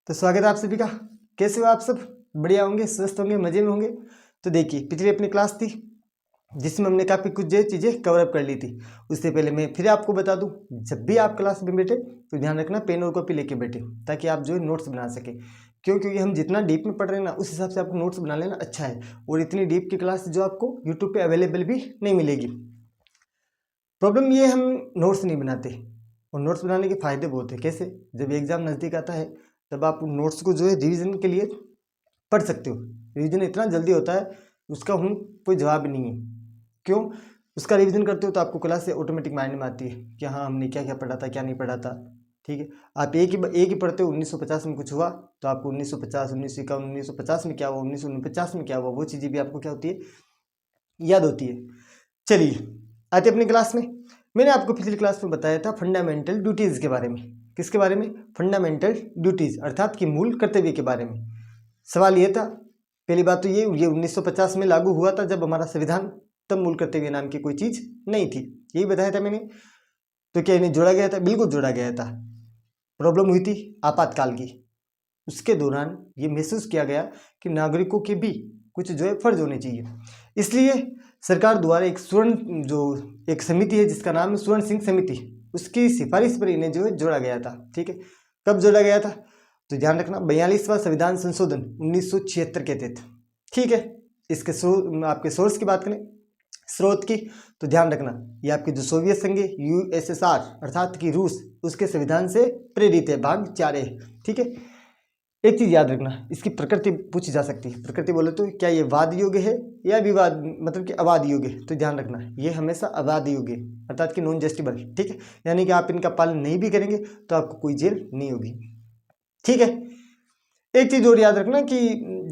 तो स्वागत है आप सभी का। कैसे हो आप सब? बढ़िया होंगे, स्वस्थ होंगे, मजे में होंगे। तो देखिए, पिछली अपनी क्लास थी जिसमें हमने काफ़ी कुछ जो चीज़ें कवर अप कर ली थी। उससे पहले मैं फिर आपको बता दूं, जब भी आप क्लास में बैठे तो ध्यान रखना पेन और कॉपी लेके बैठे, ताकि आप जो है नोट्स बना सके। क्यों? क्योंकि हम जितना डीप में पढ़ रहे हैं ना, उस हिसाब से आपको नोट्स बना लेना अच्छा है। और इतनी डीप की क्लास जो आपको यूट्यूब पर अवेलेबल भी नहीं मिलेगी। प्रॉब्लम ये हम नोट्स नहीं बनाते, और नोट्स बनाने के फ़ायदे बहुत है। कैसे? जब एग्ज़ाम नज़दीक आता है तब आप नोट्स को जो है रिवीजन के लिए पढ़ सकते हो। रिवीजन इतना जल्दी होता है, उसका कोई जवाब नहीं है। क्यों? उसका रिवीजन करते हो तो आपको क्लास से ऑटोमेटिक माइंड में आती है कि हाँ, हमने क्या क्या पढ़ा था, क्या नहीं पढ़ा था। ठीक है, आप एक ही पढ़ते हो। 1950 में कुछ हुआ तो आपको 1950, 1951, 1950 में क्या हुआ, 1949 में क्या हुआ, वो चीज़ें भी आपको क्या होती है, याद होती है। चलिए आते अपनी क्लास में। मैंने आपको पिछली क्लास में बताया था फंडामेंटल ड्यूटीज़ के बारे में। किसके बारे में? फंडामेंटल ड्यूटीज़, अर्थात कि मूल कर्तव्य के बारे में। सवाल ये था, पहली बात तो ये 1950 में लागू हुआ था जब हमारा संविधान, तब मूल कर्तव्य नाम की कोई चीज़ नहीं थी, यही बताया था मैंने। तो क्या इन्हें जोड़ा गया था? बिल्कुल जोड़ा गया था। प्रॉब्लम हुई थी आपातकाल की। उसके दौरान ये महसूस किया गया कि नागरिकों के भी कुछ जो है फर्ज होने चाहिए। इसलिए सरकार द्वारा एक समिति है जिसका नाम है स्वर्ण सिंह समिति, उसकी सिफारिश पर इन्हें जो है जोड़ा गया था। ठीक है, कब जोड़ा गया था? तो ध्यान रखना, 42वां संविधान संशोधन 1976 के तहत। ठीक है, इसके आपके सोर्स की बात करें, स्रोत की, तो ध्यान रखना ये आपके जो सोवियत संघ है, यूएसएसआर अर्थात कि रूस, उसके संविधान से प्रेरित है, भाग 4 है। ठीक है, एक चीज याद रखना, इसकी प्रकृति पूछी जा सकती है। प्रकृति बोले तो क्या ये वाद योग्य है या विवाद, मतलब कि अवाद योग्य? तो ध्यान रखना ये हमेशा अवाद योग्य, अर्थात कि नॉन जस्टिबल। ठीक है, यानी कि आप इनका पालन नहीं भी करेंगे तो आपको कोई जेल नहीं होगी। ठीक है, एक चीज और याद रखना कि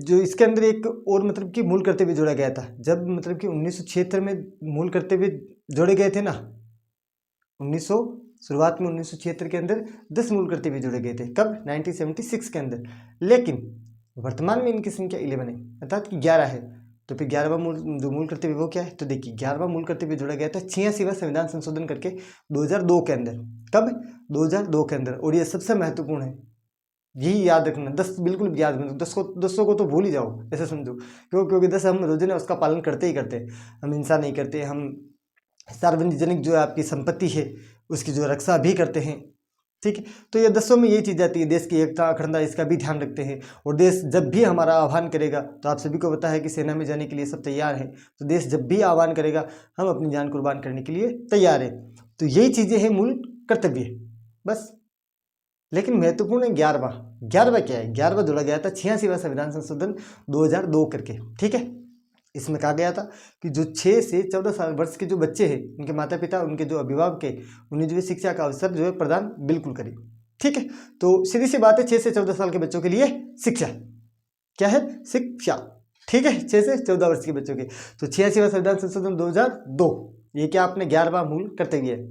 जो इसके अंदर एक और मतलब कि मूल कर्तव्य जोड़ा गया था। जब मतलब कि 1976 में मूल कर्तव्य जोड़े गए थे ना, 1900 शुरुआत में 1976 के अंदर 10 मूल कर्तव्य जोड़े गए थे। कब? 1976 के अंदर। लेकिन वर्तमान में इनकी संख्या 11 है, अर्थात कि 11 है। तो फिर 11वां मूल कर्तव्य वो क्या है? तो देखिए, 11वां मूल कर्तव्य जोड़ा गया था 86वां संविधान संशोधन करके 2002 के अंदर। कब? 2002 के अंदर। और ये सबसे महत्वपूर्ण है, यही याद रखना। 10 बिल्कुल भी याद मत, 10 को तो भूल ही जाओ, ऐसे समझो। क्योंकि 10 हम रोजाना उसका पालन करते ही करते हैं। हम हिंसा नहीं करते, हम सार्वजनिक जो आपकी संपत्ति है उसकी जो रक्षा भी करते हैं। ठीक है, तो ये 10 में ये चीज़ आती है, देश की एकता अखंडता, इसका भी ध्यान रखते हैं। और देश जब भी हमारा आह्वान करेगा, तो आप सभी को पता है कि सेना में जाने के लिए सब तैयार हैं। तो देश जब भी आह्वान करेगा, हम अपनी जान कुर्बान करने के लिए तैयार हैं। तो यही चीज़ें हैं मूल कर्तव्य, बस। लेकिन महत्वपूर्ण है 11वां क्या है? 11वां जोड़ा गया था 86वां संविधान संशोधन 2002 करके। ठीक है, इसमें कहा गया था कि जो 6 से 14 वर्ष के जो बच्चे हैं, उनके माता पिता, उनके जो अभिभावक है, उन्हें जो है शिक्षा का अवसर जो है प्रदान बिल्कुल करें। ठीक है, तो सीधी सी बात है, 6 से 14 साल के बच्चों के लिए शिक्षा क्या है? शिक्षा। ठीक है, 6 से 14 वर्ष के बच्चों के। तो 86वां संविधान संशोधन 2002, ये क्या आपने 11वां मूल कर्तव्य है,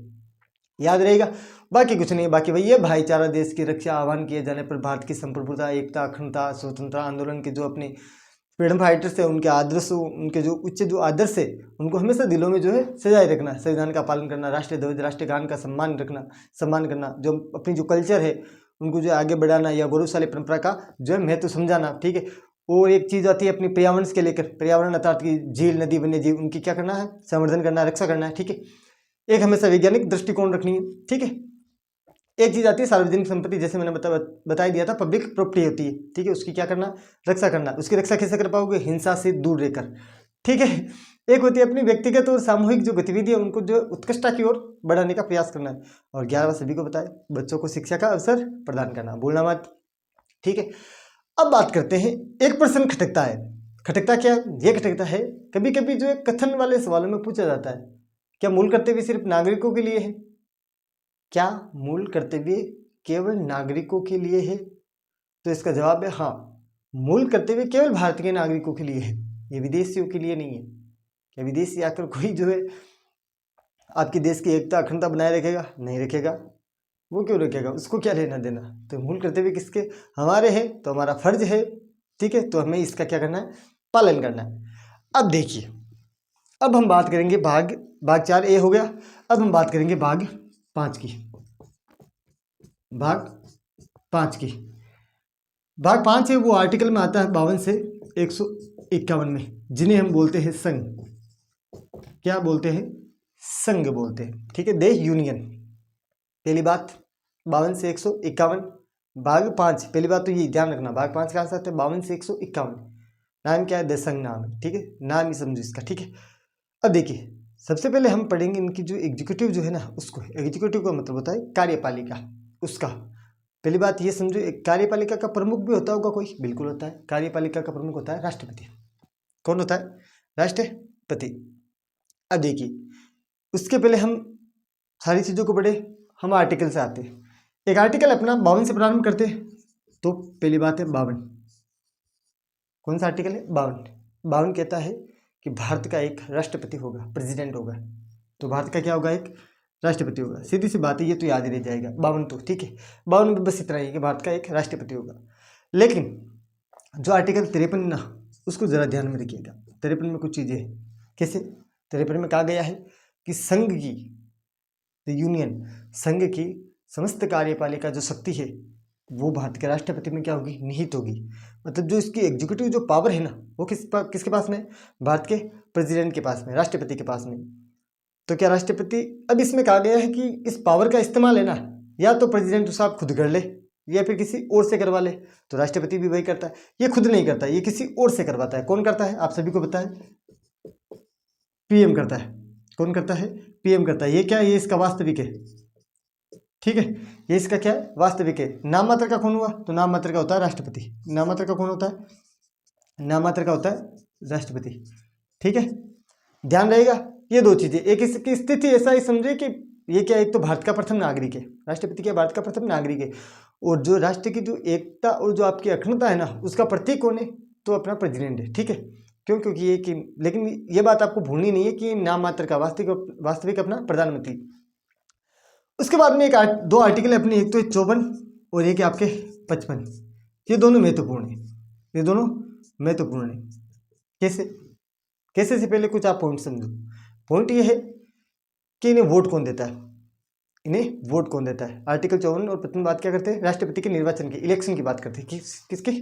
याद रहेगा। बाकी कुछ नहीं, बाकी वही है, भाईचारा, देश की रक्षा, आह्वान किए जाने पर भारत की संप्रभुता, एकता, अखंडता, स्वतंत्रता आंदोलन के जो अपने फ्रीडम फाइटर्स है, उनके आदर्श, उनके जो उच्च जो आदर्श है, उनको हमेशा दिलों में जो है सजाए रखना, संविधान का पालन करना, राष्ट्रीय ध्वज, राष्ट्रीय गान का सम्मान करना, जो अपनी जो कल्चर है उनको जो आगे बढ़ाना, या गौरवशाली परंपरा का जो है महत्व समझाना। ठीक है, और एक चीज़ आती है अपनी पर्यावरण के लेकर, पर्यावरण अर्थात की झील, नदी, वन्य जीव, उनकी क्या करना है? संवर्धन करना, रक्षा करना है। ठीक है, एक हमेशा वैज्ञानिक दृष्टिकोण रखनी है। ठीक है, एक चीज आती है सार्वजनिक संपत्ति, जैसे मैंने बता दिया था, पब्लिक प्रॉपर्टी होती है। ठीक है, उसकी क्या करना? रक्षा करना। उसकी रक्षा कैसे कर पाओगे? हिंसा से दूर रहकर। ठीक है, एक होती है अपनी व्यक्तिगत और सामूहिक जो गतिविधि है, उनको जो उत्कृष्टता की ओर बढ़ाने का प्रयास करना है। और 11वां सभी को बताए, बच्चों को शिक्षा का अवसर प्रदान करना, भूलना मत। ठीक है, अब बात करते हैं, एक प्रश्न खटकता है। खटकता क्या है? ये खटकता है, कभी कभी जो है कथन वाले सवालों में पूछा जाता है, क्या मूल कर्तव्य सिर्फ नागरिकों के लिए है? क्या मूल कर्तव्य केवल नागरिकों के लिए है? तो इसका जवाब है हाँ, मूल कर्तव्य केवल भारतीय नागरिकों के लिए है, ये विदेशियों के लिए नहीं है। क्या विदेशी आकर कोई जो है आपके देश की एकता अखंडता बनाए रखेगा? नहीं रखेगा। वो क्यों रखेगा? उसको क्या लेना देना? तो मूल कर्तव्य किसके? हमारे हैं, तो हमारा फर्ज है। ठीक है, तो हमें इसका क्या करना है? पालन करना है। अब देखिए, अब हम बात करेंगे भाग 4 हो गया। अब हम बात करेंगे भाग 5 की। भाग 5 की भाग 5 है वो आर्टिकल में आता है 52 से 151 में, जिन्हें हम बोलते हैं संघ। क्या बोलते हैं? संघ बोलते हैं। ठीक है, देश यूनियन। पहली बात 52 से 151। भाग 5, पहली बात तो ये ध्यान रखना, भाग 5 कहाँ से आता है? 52 से 151। नाम क्या है? द संघ नाम है। ठीक है, नाम ही समझो इसका। ठीक है, अब देखिए सबसे पहले हम पढ़ेंगे इनकी जो एग्जीक्यूटिव जो है ना उसको। एग्जीक्यूटिव का मतलब होता है कार्यपालिका, उसका। पहली बात ये समझो, एक कार्यपालिका का प्रमुख भी होता होगा कोई? बिल्कुल होता है। कार्यपालिका का प्रमुख होता है राष्ट्रपति। कौन होता है? राष्ट्रपति। अब देखिए उसके पहले हम सारी चीज़ों को पढ़े, हम आर्टिकल से आते हैं। एक आर्टिकल अपना 52 से प्रारंभ करते हैं। तो पहली बात है 52। कौन सा आर्टिकल है? 52। 52 कहता है कि भारत का एक राष्ट्रपति होगा, प्रेसिडेंट होगा। तो भारत का क्या होगा? एक राष्ट्रपति होगा। सीधी सी बात है, ये तो याद ही रह जाएगा 52 तो। ठीक है, 52 में बस इतना ही कि भारत का एक राष्ट्रपति होगा। लेकिन जो आर्टिकल 53 ना, उसको जरा ध्यान में रखिएगा। 53 में कुछ चीजें हैं। कैसे? 53 में कहा गया है कि संघ की, यूनियन, संघ की समस्त कार्यपालिका जो शक्ति है वो भारत के राष्ट्रपति में क्या होगी? निहित होगी। मतलब जो इसकी एग्जीक्यूटिव जो पावर है ना वो किसके पास में? भारत के प्रेसिडेंट के पास में, राष्ट्रपति के पास में। तो क्या राष्ट्रपति, अब इसमें कहा गया है कि इस पावर का इस्तेमाल है ना, या तो प्रेसिडेंट साहब खुद कर ले या फिर किसी और से करवा ले। तो राष्ट्रपति भी वही करता है, ये खुद नहीं करता, ये किसी और से करवाता है। कौन करता है? आप सभी को पता है, पीएम करता है। कौन करता है? पीएम करता है। ये क्या है? ये इसका वास्तविक है। ठीक है, ये इसका क्या है? वास्तविक है। नाम मात्र का कौन हुआ? तो नाम मात्र का होता है राष्ट्रपति। नाम मात्र का कौन होता है? नाम मात्र का होता है राष्ट्रपति। ठीक है, ध्यान रहेगा ये दो चीजें। एक इसकी स्थिति ऐसा ही समझे कि ये क्या, एक तो भारत का प्रथम नागरिक है, राष्ट्रपति क्या भारत का प्रथम नागरिक है, और जो राष्ट्र की जो एकता और जो आपकी अखंडता है ना उसका प्रतीक कौन है? तो अपना प्रेसिडेंट है। ठीक है, क्यों? क्योंकि ये कि, लेकिन ये बात आपको भूलनी नहीं है कि नाम मात्र का, वास्तविक अपना प्रधानमंत्री। उसके बाद में दो आर्टिकल अपने, एक तो 54 और एक आपके 55। ये दोनों महत्वपूर्ण है, ये दोनों महत्वपूर्ण है। कैसे? कैसे से पहले कुछ आप पॉइंट समझो। पॉइंट ये है कि इन्हें वोट कौन देता है? इन्हें वोट कौन देता है? आर्टिकल 54 और 55 बात क्या करते हैं? राष्ट्रपति के निर्वाचन की, इलेक्शन की बात करते हैं। किसकी?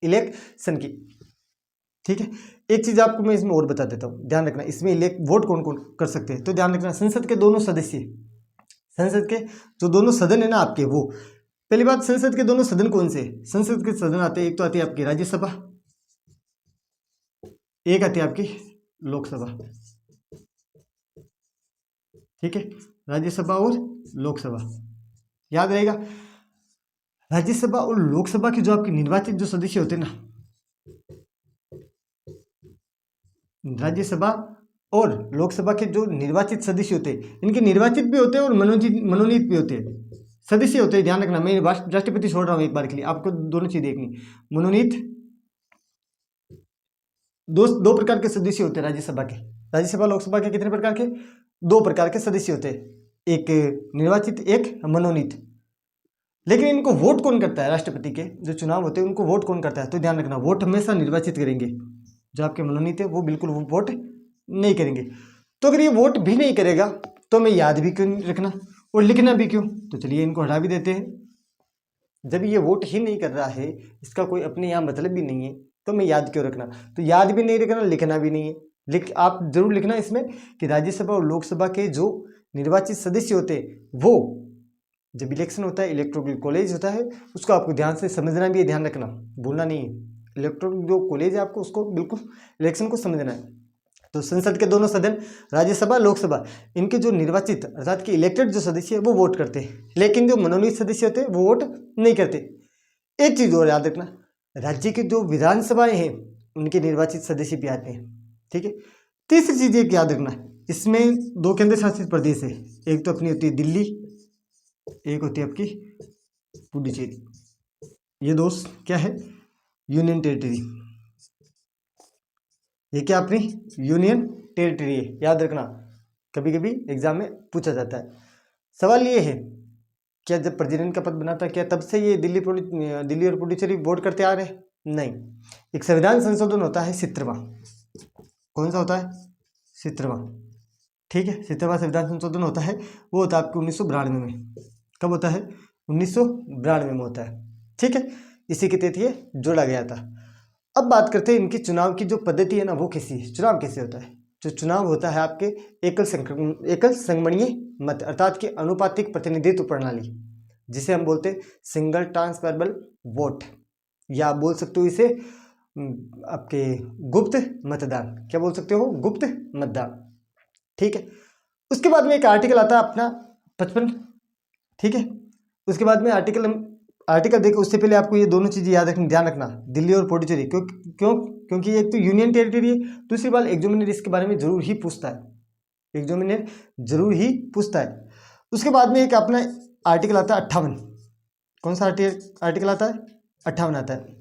इलेक्शन की। ठीक है, एक चीज आपको मैं इसमें और बता देता हूँ, ध्यान रखना। इसमें वोट कौन कौन कर सकते हैं? तो ध्यान रखना, संसद के दोनों सदस्य, संसद के जो दोनों सदन है ना आपके, वो पहली बात, संसद के दोनों सदन कौन से? संसद के सदन आते हैं, एक तो आती है आपकी राज्यसभा, एक आती है आपकी लोकसभा। ठीक है, राज्यसभा और लोकसभा, याद रहेगा। राज्यसभा और लोकसभा की जो आपकी निर्वाचित जो सदस्य होते हैं ना, राज्यसभा और लोकसभा के जो निर्वाचित सदस्य होते हैं, इनके निर्वाचित भी होते हैं और मनोनीत भी होते हैं, सदस्य होते हैं। ध्यान रखना, मैं राष्ट्रपति छोड़ रहा हूं एक बार के लिए, आपको दोनों चीज देखनी। मनोनीत, दो प्रकार के सदस्य होते हैं राज्यसभा के। राज्यसभा लोकसभा के कितने प्रकार के? 2 प्रकार के सदस्य होते हैं, एक निर्वाचित, एक मनोनीत। लेकिन इनको वोट कौन करता है? राष्ट्रपति के जो चुनाव होते हैं उनको वोट कौन करता है? तो ध्यान रखना, वोट हमेशा निर्वाचित करेंगे। जो आपके मनोनीत है वो बिल्कुल वोट नहीं करेंगे। तो अगर ये वोट भी नहीं करेगा तो मैं याद भी क्यों रखना और लिखना भी क्यों? तो चलिए इनको हटा भी देते हैं। जब ये वोट ही नहीं कर रहा है, इसका कोई अपने यहाँ मतलब भी नहीं है, तो मैं याद क्यों रखना? तो याद भी नहीं रखना, लिखना भी नहीं है। आप जरूर लिखना इसमें कि राज्यसभा और लोकसभा के जो निर्वाचित सदस्य होते हैं वो, जब इलेक्शन होता है, इलेक्टोरल कॉलेज होता है, उसको आपको ध्यान से समझना भी है, ध्यान रखना, भूलना नहीं है। इलेक्टोरल जो कॉलेज है आपको उसको बिल्कुल इलेक्शन को समझना है। तो संसद के दोनों सदन, राज्यसभा, लोकसभा, इनके जो निर्वाचित अर्थात कि इलेक्टेड जो सदस्य है वो वोट करते हैं, लेकिन जो मनोनीत सदस्य होते हैं वो वोट नहीं करते। एक चीज और याद रखना, राज्य की जो विधानसभाएं हैं उनके निर्वाचित सदस्य भी आते हैं। ठीक है, तीसरी चीज एक याद रखना, इसमें 2 केंद्र शासित प्रदेश है, एक तो अपनी होती है दिल्ली, एक होती है आपकी पुडुचेरी। ये दोस्त क्या है? Union territory. ये क्या अपनी यूनियन टेरिटरी है, याद रखना, कभी कभी एग्जाम में पूछा जाता है। सवाल ये है, क्या जब प्रेसिडेंट का पद बना था क्या तब से ये दिल्ली और पुडुचेरी वोट करते आ रहे हैं? नहीं, एक संविधान संशोधन होता है 70वां। कौन सा होता है? 70वां। ठीक है, 70वां संविधान संशोधन होता है, वो होता है आपको 1992 में। कब होता है? 1992 में होता है। ठीक है, इसी के तहत ये जोड़ा गया था। अब बात करते हैं इनकी चुनाव की जो पद्धति है ना, वो कैसी है, चुनाव कैसे होता है। जो चुनाव होता है आपके एकल संगमणीय मत अर्थात कि अनुपातिक प्रतिनिधित्व प्रणाली, जिसे हम बोलते हैं सिंगल ट्रांसफरेबल वोट, या बोल सकते हो इसे आपके गुप्त मतदान। क्या बोल सकते हो, गुप्त मतदान। ठीक है, उसके बाद में एक आर्टिकल आता है अपना 55। ठीक है, उसके बाद में आर्टिकल देखो, उससे पहले आपको ये दोनों चीज़ें याद रखना, ध्यान रखना, दिल्ली और पुडुचेरी। क्योंकि एक तो यूनियन टेरिटरी है, दूसरी बात एग्जामिनर इसके बारे में जरूर ही पूछता है, एग्जामिनर जरूर ही पूछता है। उसके बाद में एक अपना आर्टिकल आता है 58। कौन सा आर्टिकल आता है, 58 आता है।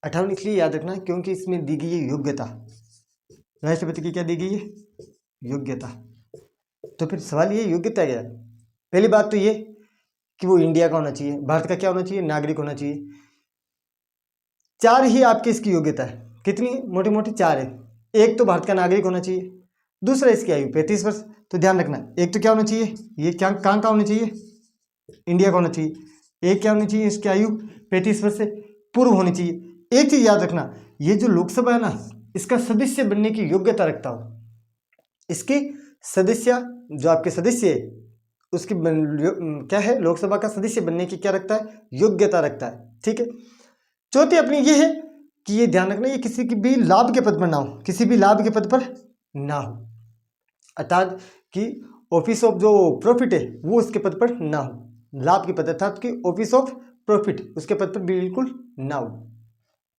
58 इसलिए याद रखना क्योंकि इसमें दी गई है योग्यता, राष्ट्रपति की क्या दी गई है, योग्यता। तो फिर सवाल ये योग्यता क्या है। पहली बात तो ये कि वो इंडिया का होना चाहिए, भारत का क्या होना चाहिए, नागरिक होना चाहिए। 4 ही आपकी इसकी योग्यता है, कितनी मोटी मोटी 4 है। एक तो भारत का नागरिक होना चाहिए, दूसरा इसकी आयु 35 वर्ष। तो ध्यान रखना, एक तो क्या होना चाहिए, ये क्या कहाँ का होना चाहिए, इंडिया का होना चाहिए। एक क्या होनी चाहिए, इसकी आयु 35 वर्ष से पूर्व होनी चाहिए। एक चीज याद रखना, ये जो लोकसभा है ना, इसका सदस्य बनने की योग्यता रखता हो। इसके सदस्य, जो आपके सदस्य है उसकी क्या है, लोकसभा का सदस्य बनने की क्या रखता है, योग्यता रखता है। ठीक है, चौथी अपनी ये है कि ये ध्यान रखना, ये किसी की भी लाभ के पद पर ना हो, किसी भी लाभ के पद पर ना हो, अर्थात कि ऑफिस ऑफ जो प्रॉफिट है वो उसके पद पर ना हो। लाभ के पद अर्थात कि ऑफिस ऑफ प्रॉफिट उसके पद पर बिल्कुल ना हो।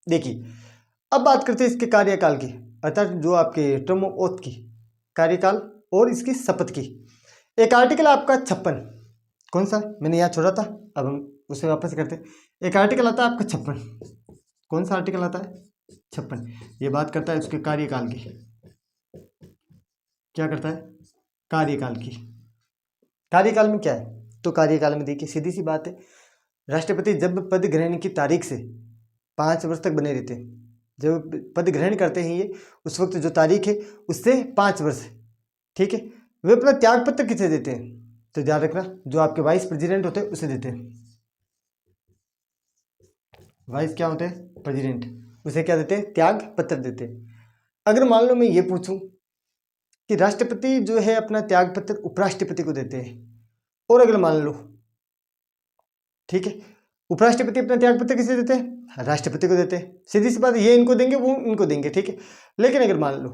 देखिए, अब बात करते हैं इसके कार्यकाल की, अर्थात जो आपके टर्म ऑफ ओथ की, कार्यकाल और इसकी शपथ की। एक आर्टिकल आपका 56, कौन सा मैंने यहाँ छोड़ा था, अब हम उसे वापस करते हैं। एक आर्टिकल आता है आपका 56, कौन सा आर्टिकल आता है, 56। ये बात करता है उसके कार्यकाल की, क्या करता है, कार्यकाल की। कार्यकाल में क्या है, तो कार्यकाल में देखिए सीधी सी बात है, राष्ट्रपति जब पद ग्रहण की तारीख से 5 वर्ष तक बने रहते हैं, जब पद ग्रहण करते हैं ये, उस वक्त जो तारीख है उससे 5 वर्ष। ठीक है, वे अपना त्याग पत्र किसे देते हैं, तो ध्यान रखना, जो आपके वाइस प्रेसिडेंट होते हैं उसे देते हैं। वाइस क्या होते हैं, प्रेसिडेंट, उसे क्या देते हैं, त्याग पत्र देते हैं। अगर मान लो मैं ये पूछूं कि राष्ट्रपति जो है अपना त्याग पत्र उपराष्ट्रपति को देते हैं, और अगर मान लो, ठीक है, उपराष्ट्रपति अपना त्याग पत्र किसे देते हैं, राष्ट्रपति को देते हैं। सीधी सी बात, ये इनको देंगे वो इनको देंगे। ठीक है, लेकिन अगर मान लो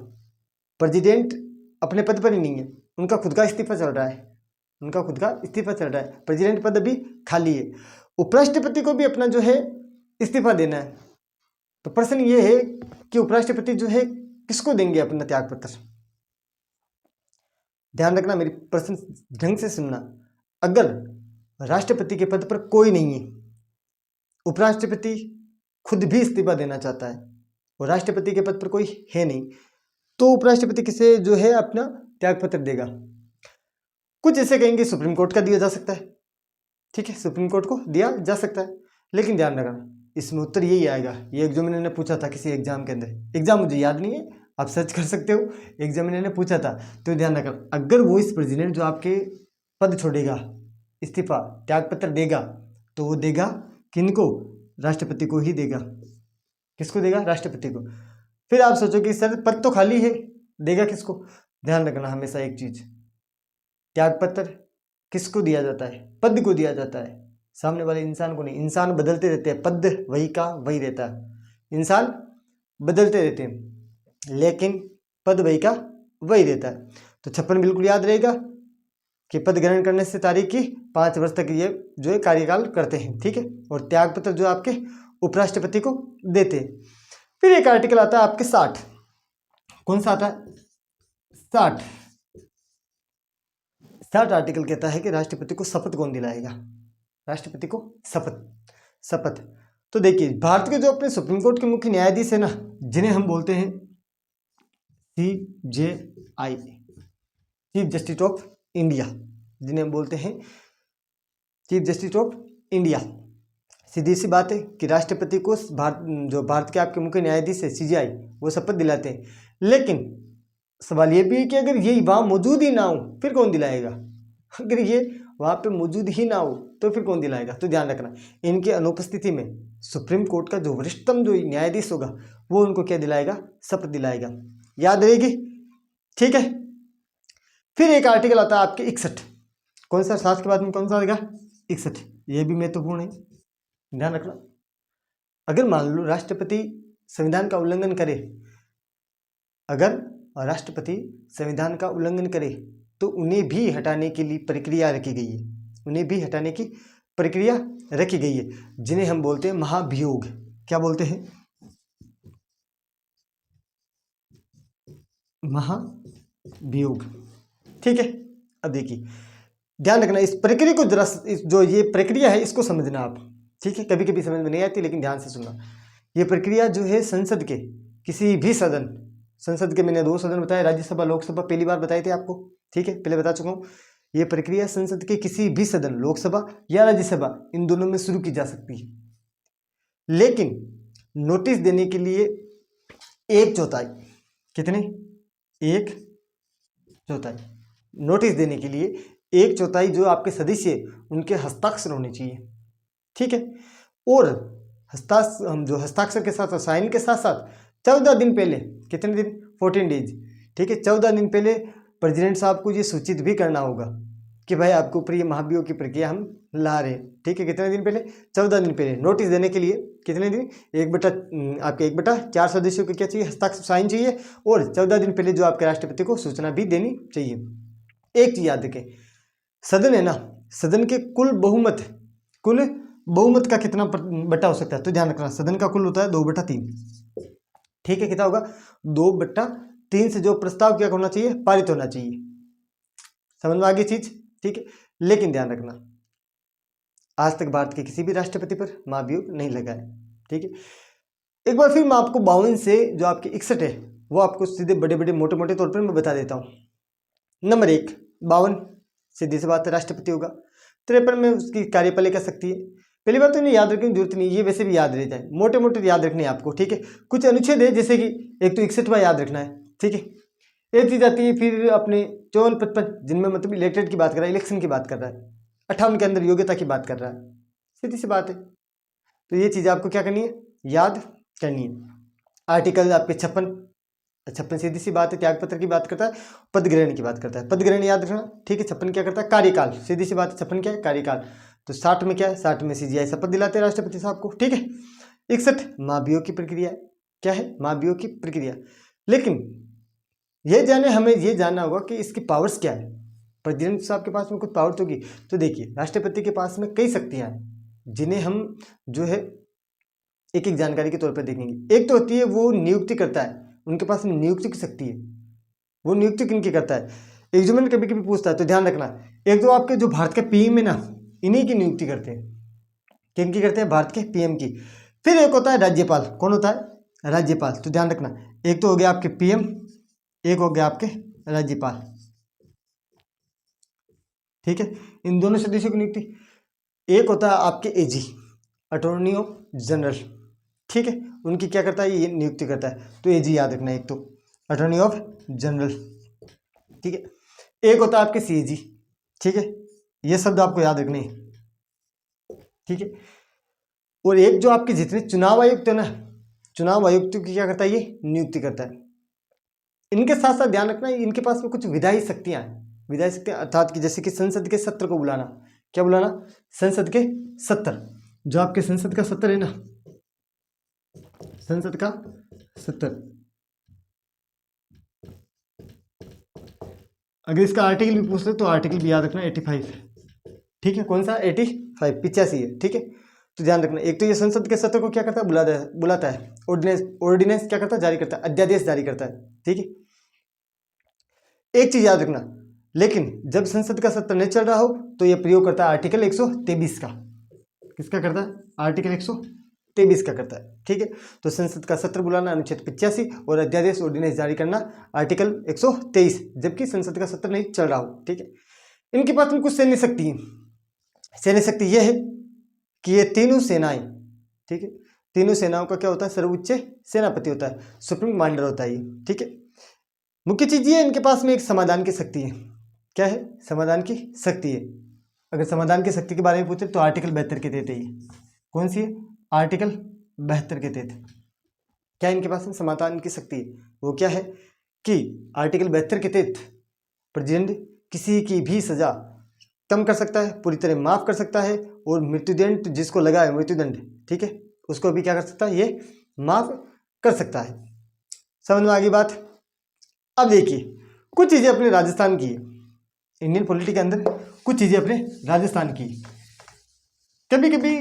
प्रेसिडेंट अपने पद पर ही नहीं है, उनका खुद का इस्तीफा चल रहा है, उनका खुद का इस्तीफा चल रहा है, प्रेसिडेंट पद अभी खाली है, उपराष्ट्रपति को भी अपना जो है इस्तीफा देना है, तो प्रश्न ये है कि उपराष्ट्रपति जो है किसको देंगे अपना त्याग पत्र। ध्यान रखना, मेरी प्रश्न ढंग से सुनना। अगर राष्ट्रपति के पद पर कोई नहीं है, उपराष्ट्रपति खुद भी इस्तीफा देना चाहता है और राष्ट्रपति के पद पर कोई है नहीं, तो उपराष्ट्रपति किसे जो है अपना त्याग पत्र देगा। कुछ ऐसे कहेंगे सुप्रीम कोर्ट का दिया जा सकता है, ठीक है, सुप्रीम कोर्ट को दिया जा सकता है, लेकिन ध्यान रखना इसमें उत्तर यही आएगा। ये एग्जामिनर ने पूछा था किसी एग्जाम के अंदर, एग्जाम मुझे याद नहीं है, आप सर्च कर सकते हो, एग्जामिनर ने पूछा था। तो ध्यान रखना, अगर वो इस प्रेसिडेंट जो आपके पद छोड़ेगा, इस्तीफा त्याग पत्र देगा, तो वो देगा किनको, राष्ट्रपति को ही देगा। किसको देगा, राष्ट्रपति को। फिर आप सोचोगे सर पद तो खाली है, देगा किसको। ध्यान रखना हमेशा एक चीज, त्याग पत्र किसको दिया जाता है, पद को दिया जाता है, सामने वाले इंसान को नहीं। इंसान बदलते रहते हैं, पद वही का वही रहता है, इंसान बदलते रहते हैं लेकिन पद वही का वही रहता है। तो 56 बिल्कुल याद रहेगा कि पद ग्रहण करने से तारीख की 5 वर्ष तक ये जो है कार्यकाल करते हैं। ठीक है, और त्याग पत्र जो आपके उपराष्ट्रपति को देते हैं। फिर एक आर्टिकल आता है आपके 60, कौन सा आता है, 60 आर्टिकल कहता है कि राष्ट्रपति को शपथ कौन दिलाएगा, राष्ट्रपति को शपथ। तो देखिए, भारत के जो अपने सुप्रीम कोर्ट के मुख्य न्यायाधीश है ना, जिन्हें हम बोलते हैं CJI, chief justice of India, जिन्हें हम बोलते हैं चीफ जस्टिस ऑफ इंडिया। सीधी सी बात है कि राष्ट्रपति को जो भारत के आपके मुख्य न्यायाधीश है CJI, वो शपथ दिलाते हैं। लेकिन सवाल ये भी है कि अगर ये वहाँ मौजूद ही ना हो फिर कौन दिलाएगा, अगर ये वहाँ पे मौजूद ही ना हो तो फिर कौन दिलाएगा। तो ध्यान रखना, इनके अनुपस्थिति में सुप्रीम कोर्ट का जो वरिष्ठतम जो न्यायाधीश होगा वो उनको क्या दिलाएगा, शपथ दिलाएगा। याद रहेगी, ठीक है। फिर एक आर्टिकल आता है आपके 61, कौन सा, 7 के बाद में कौन सा आएगा, 61। ये भी महत्वपूर्ण है, ध्यान रखना। अगर मान लो राष्ट्रपति संविधान का उल्लंघन करे, अगर राष्ट्रपति संविधान का उल्लंघन करे तो उन्हें भी हटाने के लिए प्रक्रिया रखी गई है, उन्हें भी हटाने की प्रक्रिया रखी गई है, जिन्हें हम बोलते हैं महाभियोग। क्या बोलते हैं, महाभियोग, ठीक है। अब देखिए ध्यान रखना इस प्रक्रिया को जरा, जो ये प्रक्रिया है इसको समझना आप, ठीक है। कभी कभी समझ में नहीं आती लेकिन ध्यान से सुनना। ये प्रक्रिया जो है संसद के किसी भी सदन, संसद के मैंने 2 सदन बताए, राज्यसभा लोकसभा पहली बार बताए थे आपको, ठीक है, पहले बता चुका हूँ। ये प्रक्रिया संसद के किसी भी सदन, लोकसभा या राज्यसभा, इन दोनों में शुरू की जा सकती है, लेकिन नोटिस देने के लिए 1/4, कितने, 1/4 नोटिस देने के लिए 1/4 जो आपके सदस्य उनके हस्ताक्षर होने चाहिए, ठीक है। और जो हस्ताक्षर के साथ साइन के साथ साथ 14 दिन पहले, कितने दिन, 14 डेज, ठीक है, 14 दिन पहले प्रेसिडेंट साहब को ये सूचित भी करना होगा कि भाई आपको ऊपर ये महाभियोग की प्रक्रिया हम ला रहे हैं, ठीक है। कितने दिन पहले, 14 दिन पहले नोटिस देने के लिए, कितने दिन, 1/4 सदस्यों को क्या चाहिए, हस्ताक्षर, साइन चाहिए, और 14 दिन पहले जो आपके राष्ट्रपति को सूचना भी देनी चाहिए। एक चीज याद रखें, सदन है ना, सदन के कुल बहुमत का कितना बट्टा हो सकता है, तो ध्यान रखना सदन का कुल होता है 2/3, ठीक है। कितना होगा, 2/3 से जो प्रस्ताव क्या होना चाहिए, पारित होना चाहिए। समझ में आ गई चीज, ठीक है। लेकिन ध्यान रखना आज तक भारत के किसी भी राष्ट्रपति पर महाभियोग नहीं लगा है, ठीक है। एक बार फिर मैं आपको 52 से जो आपके 61 है वो आपको सीधे बड़े बड़े मोटे मोटे तौर पर मैं बता देता हूँ। नंबर 1, 52 सीधी सी बात है, राष्ट्रपति होगा। 53 में उसकी कार्यपालिका शक्ति है। पहली बात तो इन्हें याद रखने की जरूरत नहीं, ये वैसे भी याद रह जाए, मोटे मोटे याद रखने हैं आपको, ठीक है। कुछ अनुच्छेद है जैसे कि एक तो 61वां याद रखना है, ठीक है। एक चीज आती है फिर अपने 54, 55 जिनमें मतलब इलेक्टेड की बात कर रहा है, इलेक्शन की बात कर रहा है, 58 के अंदर योग्यता की बात कर रहा है, सीधी सी बात है। तो ये चीज़ आपको क्या करनी है, याद करनी है। आर्टिकल आपके 56 सीधी सी बात है, त्यागपत्र की बात करता है, पदग्रहण की बात करता है, पदग्रहण याद रखना, ठीक है। 56 क्या करता है, कार्यकाल, सीधी सी बात है, 56 क्या है, कार्यकाल। तो 60 में क्या है, 60 में CGI शपथ दिलाते हैं राष्ट्रपति साहब को, ठीक है। 61 महाभियोग की प्रक्रिया है, क्या है, महाभियोग की प्रक्रिया। लेकिन हमें ये जानना होगा कि इसकी पावर्स क्या है, प्रेसिडेंट साहब के पास में कुछ पावर्स होगी। तो देखिए राष्ट्रपति के पास में कई शक्तियां हैं जिन्हें हम जो है एक एक जानकारी के तौर पर देखेंगे। एक तो होती है वो नियुक्ति करता है, उनके पास में नियुक्ति की शक्ति है, वो नियुक्ति किनकी करता है, एग्जामिनर कभी कभी पूछता है, तो ध्यान रखना। एक तो आपके जो भारत के PM है ना, इन्हीं की नियुक्ति करते हैं, किनकी करते हैं, भारत के PM की। फिर एक होता है राज्यपाल, कौन होता है, राज्यपाल। तो ध्यान रखना एक तो हो गया आपके PM, एक हो गया आपके राज्यपाल, ठीक है। इन दोनों सदस्यों की नियुक्ति। एक होता है आपके AG, अटॉर्नी ऑफ जनरल, ठीक है, उनकी क्या करता है, ये नियुक्ति करता है। तो AG याद रखना, एक तो अटॉर्नी ऑफ जनरल, ठीक है। एक होता है आपके CAG, ठीक है, ये शब्द आपको याद रखने हैं, ठीक है। और एक जो आपके जितने चुनाव आयुक्त है ना, चुनाव आयुक्त की क्या करता है, ये नियुक्ति करता है। इनके साथ साथ ध्यान रखना इनके पास में कुछ विधायी शक्तियां हैं, विधायी शक्तियां अर्थात कि जैसे कि संसद के सत्र को बुलाना, क्या बुलाना, संसद के सत्र। जो आपके संसद का सत्र है ना, संसद का सत्र, अगर इसका आर्टिकल भी पूछ ले तो आर्टिकल भी याद रखना 85, ठीक है। कौन सा, 85 है, ठीक है। तो ध्यान रखना एक तो ये संसद के सत्र को क्या करता है, बुलाता है। ऑर्डिनेंस क्या करता है, जारी करता है, अध्यादेश जारी करता है, ठीक है। एक चीज याद रखना, लेकिन जब संसद का सत्र नहीं चल रहा हो तो ये प्रयोग करता है आर्टिकल 123 का। किसका करता है, आर्टिकल 123 का करता है, ठीक है। तो संसद का सत्र बुलाना अनुच्छेद 85 और अध्यादेश ऑर्डिनेंस जारी करना आर्टिकल 123, जबकि संसद का सत्र नहीं चल रहा हो, ठीक है। इनके पास में कुछ सैन्य शक्ति है। सैन्य शक्ति यह है कि ये तीनों सेनाएं, ठीक है, तीनों सेनाओं का क्या होता है, सर्वोच्च सेनापति होता है, सुप्रीम कमांडर होता है ये, ठीक है। मुख्य चीज ये इनके पास में एक समाधान की शक्ति है, क्या है, समाधान की शक्ति है। अगर समाधान की शक्ति के बारे में पूछे तो आर्टिकल 72 के देते ही, कौन सी है, आर्टिकल 72 के तहत क्या इनके पास में समाधान की शक्ति है? वो क्या है कि आर्टिकल 72 के तहत प्रेसिडेंट किसी की भी सजा कम कर सकता है, पूरी तरह माफ कर सकता है, और मृत्युदंड जिसको लगा है मृत्युदंड, ठीक है, उसको भी क्या कर सकता है, ये माफ कर सकता है। समझ में आ गई बात। अब देखिए कुछ चीजें अपने राजस्थान की, इंडियन पॉलिटी के अंदर कुछ चीजें अपने राजस्थान की कभी कभी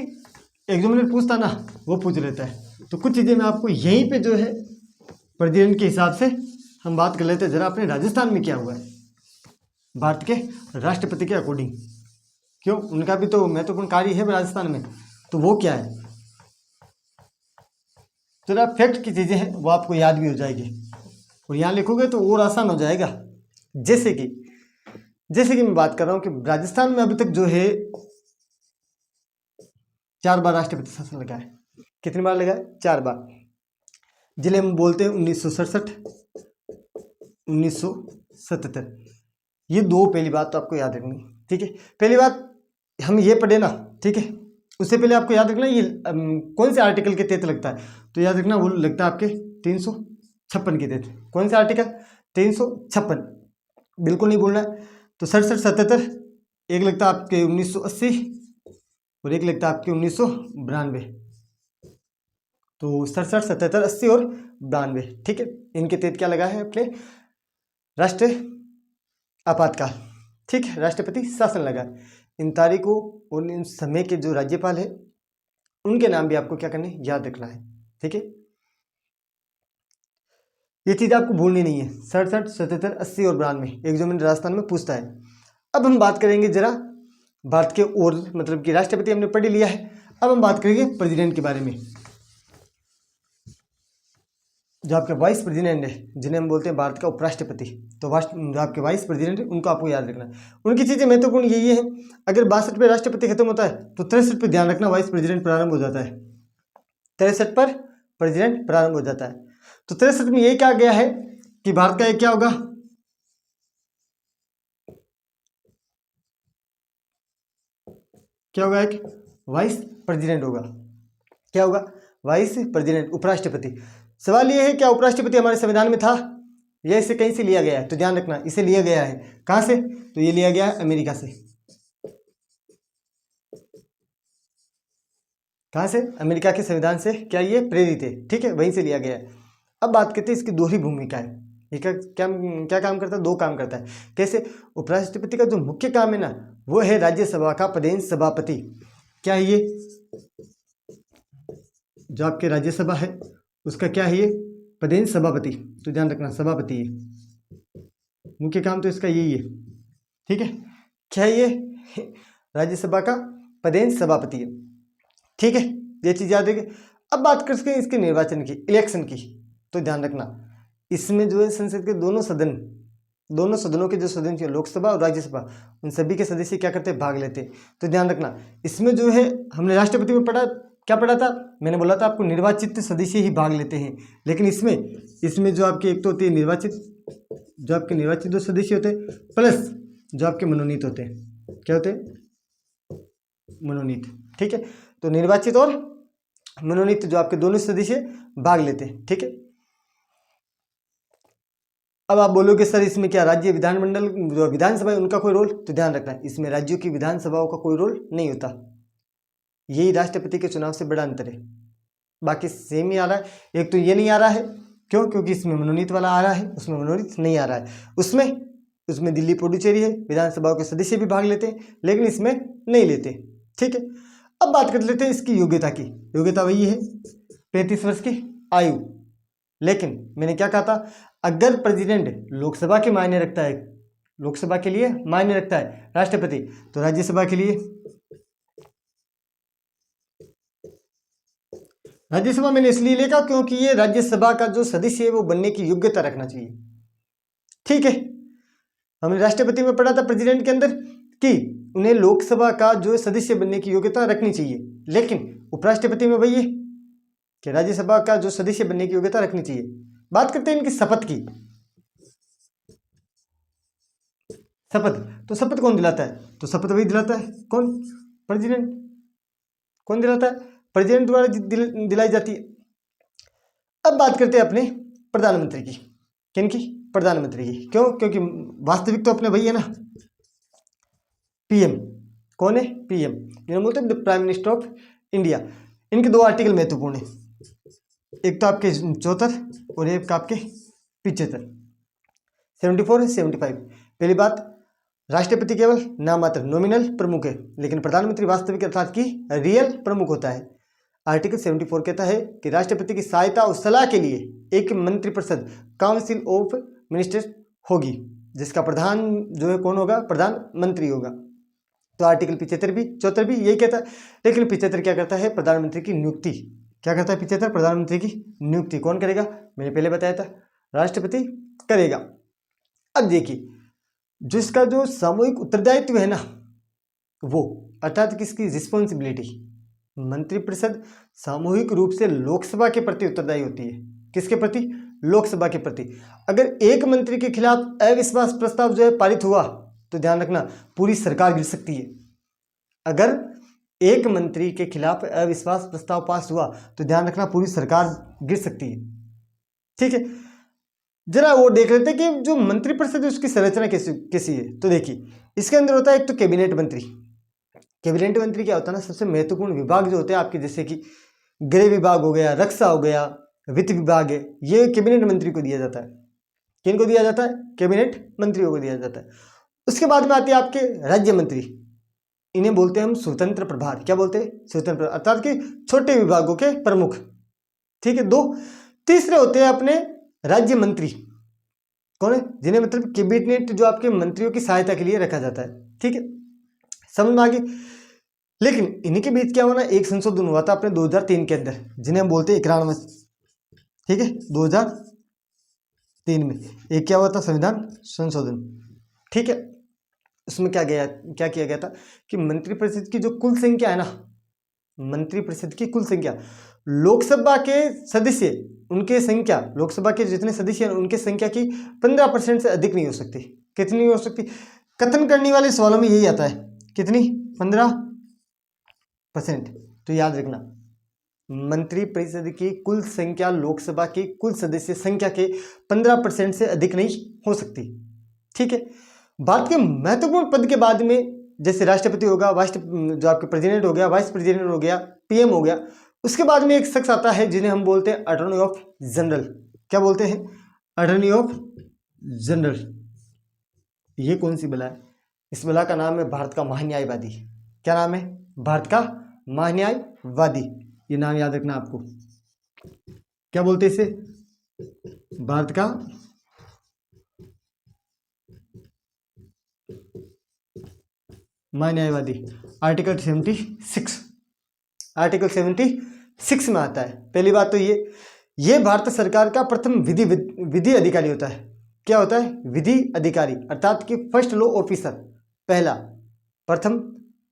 एग्जामिनर पूछता ना, वो पूछ लेता है, तो कुछ चीजें मैं आपको यहीं पे जो है प्रेसिडेंट के हिसाब से हम बात कर लेते हैं। जरा अपने राजस्थान में क्या हुआ है भारत के राष्ट्रपति के अकॉर्डिंग, क्यों उनका भी तो महत्वपूर्ण कार्य है राजस्थान में, तो वो क्या है, जरा फैक्ट की चीजें हैं वो आपको याद भी हो जाएगी और यहाँ लिखोगे तो और आसान हो जाएगा। जैसे कि मैं बात कर रहा हूँ कि राजस्थान में अभी तक जो है 4 बार राष्ट्रपति शासन लगा है। कितनी बार लगा है? 4 बार। जिले में बोलते हैं 1967, 1977। ये दो पहली बात तो आपको याद रखनी, ठीक है। पहली बात हम ये पढ़े ना, ठीक है, उससे पहले आपको याद रखना ये कौन से आर्टिकल के तहत लगता है, तो याद रखना वो लगता है आपके 356 के तहत। कौन सा आर्टिकल? 356, बिल्कुल नहीं भूलना है। तो 67, 77 एक लगता है आपके 1980 और एक लगता है आपके 1992। तो 67, 77, 80 और 92, ठीक है, इनके तहत क्या लगा है अपने राष्ट्रीय आपातकाल, ठीक है, राष्ट्रपति शासन लगा है। इन तारीखों और इन समय के जो राज्यपाल है उनके नाम भी आपको क्या करने याद रखना है, ठीक है। ये चीज आपको भूलनी नहीं है। 67, 77, 80 और 92 एग्जामिनर राजस्थान में पूछता है। अब हम बात करेंगे जरा भारत के और मतलब कि राष्ट्रपति हमने पढ़ लिया है, अब हम बात करेंगे प्रेसिडेंट के बारे में। जो आपके वाइस प्रेसिडेंट है जिन्हें हम बोलते हैं भारत का उपराष्ट्रपति, तो जो आपके वाइस प्रेसिडेंट है उनको आपको याद रखना है। उनकी चीजें महत्वपूर्ण यही है, अगर 62 पे राष्ट्रपति खत्म होता है तो 63 पे ध्यान रखना वाइस प्रेसिडेंट प्रारंभ हो जाता है। 63 पर प्रेसिडेंट प्रारंभ हो जाता है। तो 63 में यही कहा गया है कि भारत का एक क्या होगा, क्या होगा, एक वाइस प्रेसिडेंट होगा। क्या होगा? वाइस प्रेसिडेंट, उपराष्ट्रपति। सवाल यह है क्या उपराष्ट्रपति हमारे संविधान में था या इसे कहीं से लिया गया है? तो ध्यान रखना इसे लिया गया है। कहां से? तो ये लिया गया है अमेरिका से। कहां से? अमेरिका के संविधान से क्या ये प्रेरित है, ठीक है, वहीं से लिया गया है। अब बात करते हैं इसकी दोहरी भूमिका है, ये क्या क्या काम करता है? 2 काम करता है। कैसे? उपराष्ट्रपति का जो मुख्य काम है ना वो है राज्यसभा का पदेन सभापति। क्या है ये? जो आपके राज्यसभा है उसका क्या है ये? पदेन सभापति। तो ध्यान रखना सभापति है, मुख्य काम तो इसका यही है, ठीक है। क्या है ये? राज्यसभा का पदेन सभापति है, ठीक है, ये चीज याद रखिए। अब बात करते हैं इसके निर्वाचन की, इलेक्शन की। तो ध्यान रखना इसमें जो है संसद के दोनों सदनों के जो सदस्य लोकसभा और राज्यसभा उन सभी के सदस्य क्या करते हैं? भाग लेते हैं। तो ध्यान रखना इसमें जो है हमने राष्ट्रपति में पढ़ा, क्या पढ़ा था? मैंने बोला था आपको निर्वाचित सदस्य ही भाग लेते हैं, लेकिन इसमें जो आपके एक तो होती है निर्वाचित, जो आपके निर्वाचित जो सदस्य होते हैं प्लस जो आपके मनोनीत होते हैं। क्या होते हैं? मनोनीत, ठीक है। तो निर्वाचित और मनोनीत जो आपके दोनों सदस्य भाग लेते हैं, ठीक है। अब आप बोलोगे सर इसमें क्या राज्य विधानमंडल जो विधानसभा है उनका कोई रोल? तो ध्यान रखना इसमें राज्यों की विधानसभाओं का कोई रोल नहीं होता। यही राष्ट्रपति के चुनाव से बड़ा अंतर है, बाकी सेम ही आ रहा है। एक तो ये नहीं आ रहा है, क्यों? क्योंकि इसमें मनोनीत वाला आ रहा है, उसमें मनोनीत नहीं आ रहा है। उसमें दिल्ली पुडुचेरी है, विधानसभाओं के सदस्य भी भाग लेते हैं, लेकिन इसमें नहीं लेते, ठीक है। अब बात कर लेते हैं इसकी योग्यता की। योग्यता वही है 35 वर्ष की आयु। लेकिन मैंने क्या कहा था, अगर प्रेसिडेंट लोकसभा के मायने रखता है, लोकसभा के लिए मायने रखता है राष्ट्रपति, तो राज्यसभा के लिए, राज्यसभा मैंने इसलिए लिखा क्योंकि ये राज्यसभा का जो सदस्य है वो बनने की योग्यता रखना चाहिए, ठीक है। हमने राष्ट्रपति में पढ़ा था प्रेसिडेंट के अंदर कि उन्हें लोकसभा का जो सदस्य बनने की योग्यता रखनी चाहिए, लेकिन उपराष्ट्रपति में वही है कि राज्यसभा का जो सदस्य बनने की योग्यता रखनी चाहिए। बात करते हैं इनकी शपथ की। शपथ, तो शपथ कौन दिलाता है? तो शपथ वही दिलाता है, कौन? प्रेसिडेंट। कौन दिलाता है? प्रेसिडेंट द्वारा दिलाई जाती है। अब बात करते हैं अपने प्रधानमंत्री की। किनकी? प्रधानमंत्री की। क्यों? क्योंकि वास्तविक तो अपने वही है ना, पीएम। कौन है? पीएम। जिन्हें बोलते हैं प्राइम मिनिस्टर ऑफ इंडिया। इनके दो आर्टिकल महत्वपूर्ण है, एक तो आपके 74 और एक आपके 75, 74 75। पहली बात, राष्ट्रपति केवल नामात्र नॉमिनल प्रमुख है, लेकिन प्रधानमंत्री वास्तविक अर्थात की रियल प्रमुख होता है। आर्टिकल 74 कहता है कि राष्ट्रपति की सहायता और सलाह के लिए एक मंत्रिपरिषद काउंसिल ऑफ मिनिस्टर्स होगी, जिसका प्रधान जो है कौन होगा? प्रधानमंत्री होगा। तो आर्टिकल 75 भी 74 भी यही कहता है, लेकिन 75 क्या करता है? प्रधानमंत्री की नियुक्ति। क्या करता है 75? प्रधानमंत्री की नियुक्ति कौन करेगा? मैंने पहले बताया था, राष्ट्रपति करेगा। अब देखिए, जिसका जो सामूहिक उत्तरदायित्व है ना, वो अर्थात किसकी रिस्पॉन्सिबिलिटी, मंत्रिपरिषद सामूहिक रूप से लोकसभा के प्रति उत्तरदायी होती है। किसके प्रति? लोकसभा के प्रति। अगर एक मंत्री के खिलाफ अविश्वास प्रस्ताव जो है पारित हुआ तो ध्यान रखना पूरी सरकार गिर सकती है। अगर एक मंत्री के खिलाफ अविश्वास प्रस्ताव पास हुआ तो ध्यान रखना पूरी सरकार गिर सकती है। ठीक है, जरा वो देख लेते हैं कि जो मंत्रिपरिषद है उसकी संरचना कैसी है। तो देखिए, इसके अंदर होता है एक तो कैबिनेट मंत्री। कैबिनेट मंत्री क्या होता है ना, सबसे महत्वपूर्ण विभाग जो होते हैं आपके, जैसे कि गृह विभाग हो गया, रक्षा हो गया, वित्त विभाग है, ये कैबिनेट मंत्री को दिया जाता है। किनको दिया जाता है? कैबिनेट मंत्रियों को दिया जाता है। उसके बाद में आते हैं आपके राज्य मंत्री। इन्हें बोलते हैं हम स्वतंत्र प्रभार। क्या बोलते हैं? स्वतंत्र, अर्थात कि छोटे विभागों के प्रमुख। ठीक है, दो। तीसरे होते हैं अपने राज्य मंत्री। कौन है? जिन्हें मतलब कैबिनेट जो आपके मंत्रियों की सहायता के लिए रखा जाता है। ठीक है, समझ में आ गई। लेकिन इन्हीं के बीच क्या हुआ ना, एक संशोधन हुआ था अपने 2003 के अंदर, जिन्हें हम बोलते हैं 91। ठीक है, 2003 में एक क्या हुआ था? संविधान संशोधन। ठीक है, उसमें क्या किया गया था कि मंत्रिपरिषद की जो कुल संख्या है ना, मंत्रिपरिषद की कुल संख्या, लोकसभा के सदस्य, उनके संख्या, लोकसभा के जितने सदस्य हैं उनके संख्या की 15% से अधिक नहीं हो सकती। कितनी नहीं हो सकती? कथन करने वाले सवालों में यही आता है। कितनी? 15%। तो याद रखना, मंत्रिपरिषद की कुल संख्या लोकसभा की कुल सदस्य संख्या के 15% से अधिक नहीं हो सकती। ठीक है, भारत के महत्वपूर्ण पद के बाद में जैसे राष्ट्रपति होगा, जो आपके प्रेसिडेंट हो गया, वाइस प्रेसिडेंट हो गया, पीएम हो गया, उसके बाद में एक शख्स आता है जिन्हें हम बोलते हैं अटॉर्नी ऑफ जनरल। क्या बोलते हैं? Attorney of general. ये कौन सी बला है? इस बला का नाम है भारत का महान्यायवादी। क्या नाम है? भारत का महान्यायवादी। ये नाम याद रखना आपको। क्या बोलते हैं इसे? भारत का महान्यायवादी। आर्टिकल 76, आर्टिकल 76 में आता है। पहली बात तो ये भारत सरकार का प्रथम विधि अधिकारी होता है। क्या होता है? विधि अधिकारी, अर्थात कि फर्स्ट लॉ ऑफिसर, पहला, प्रथम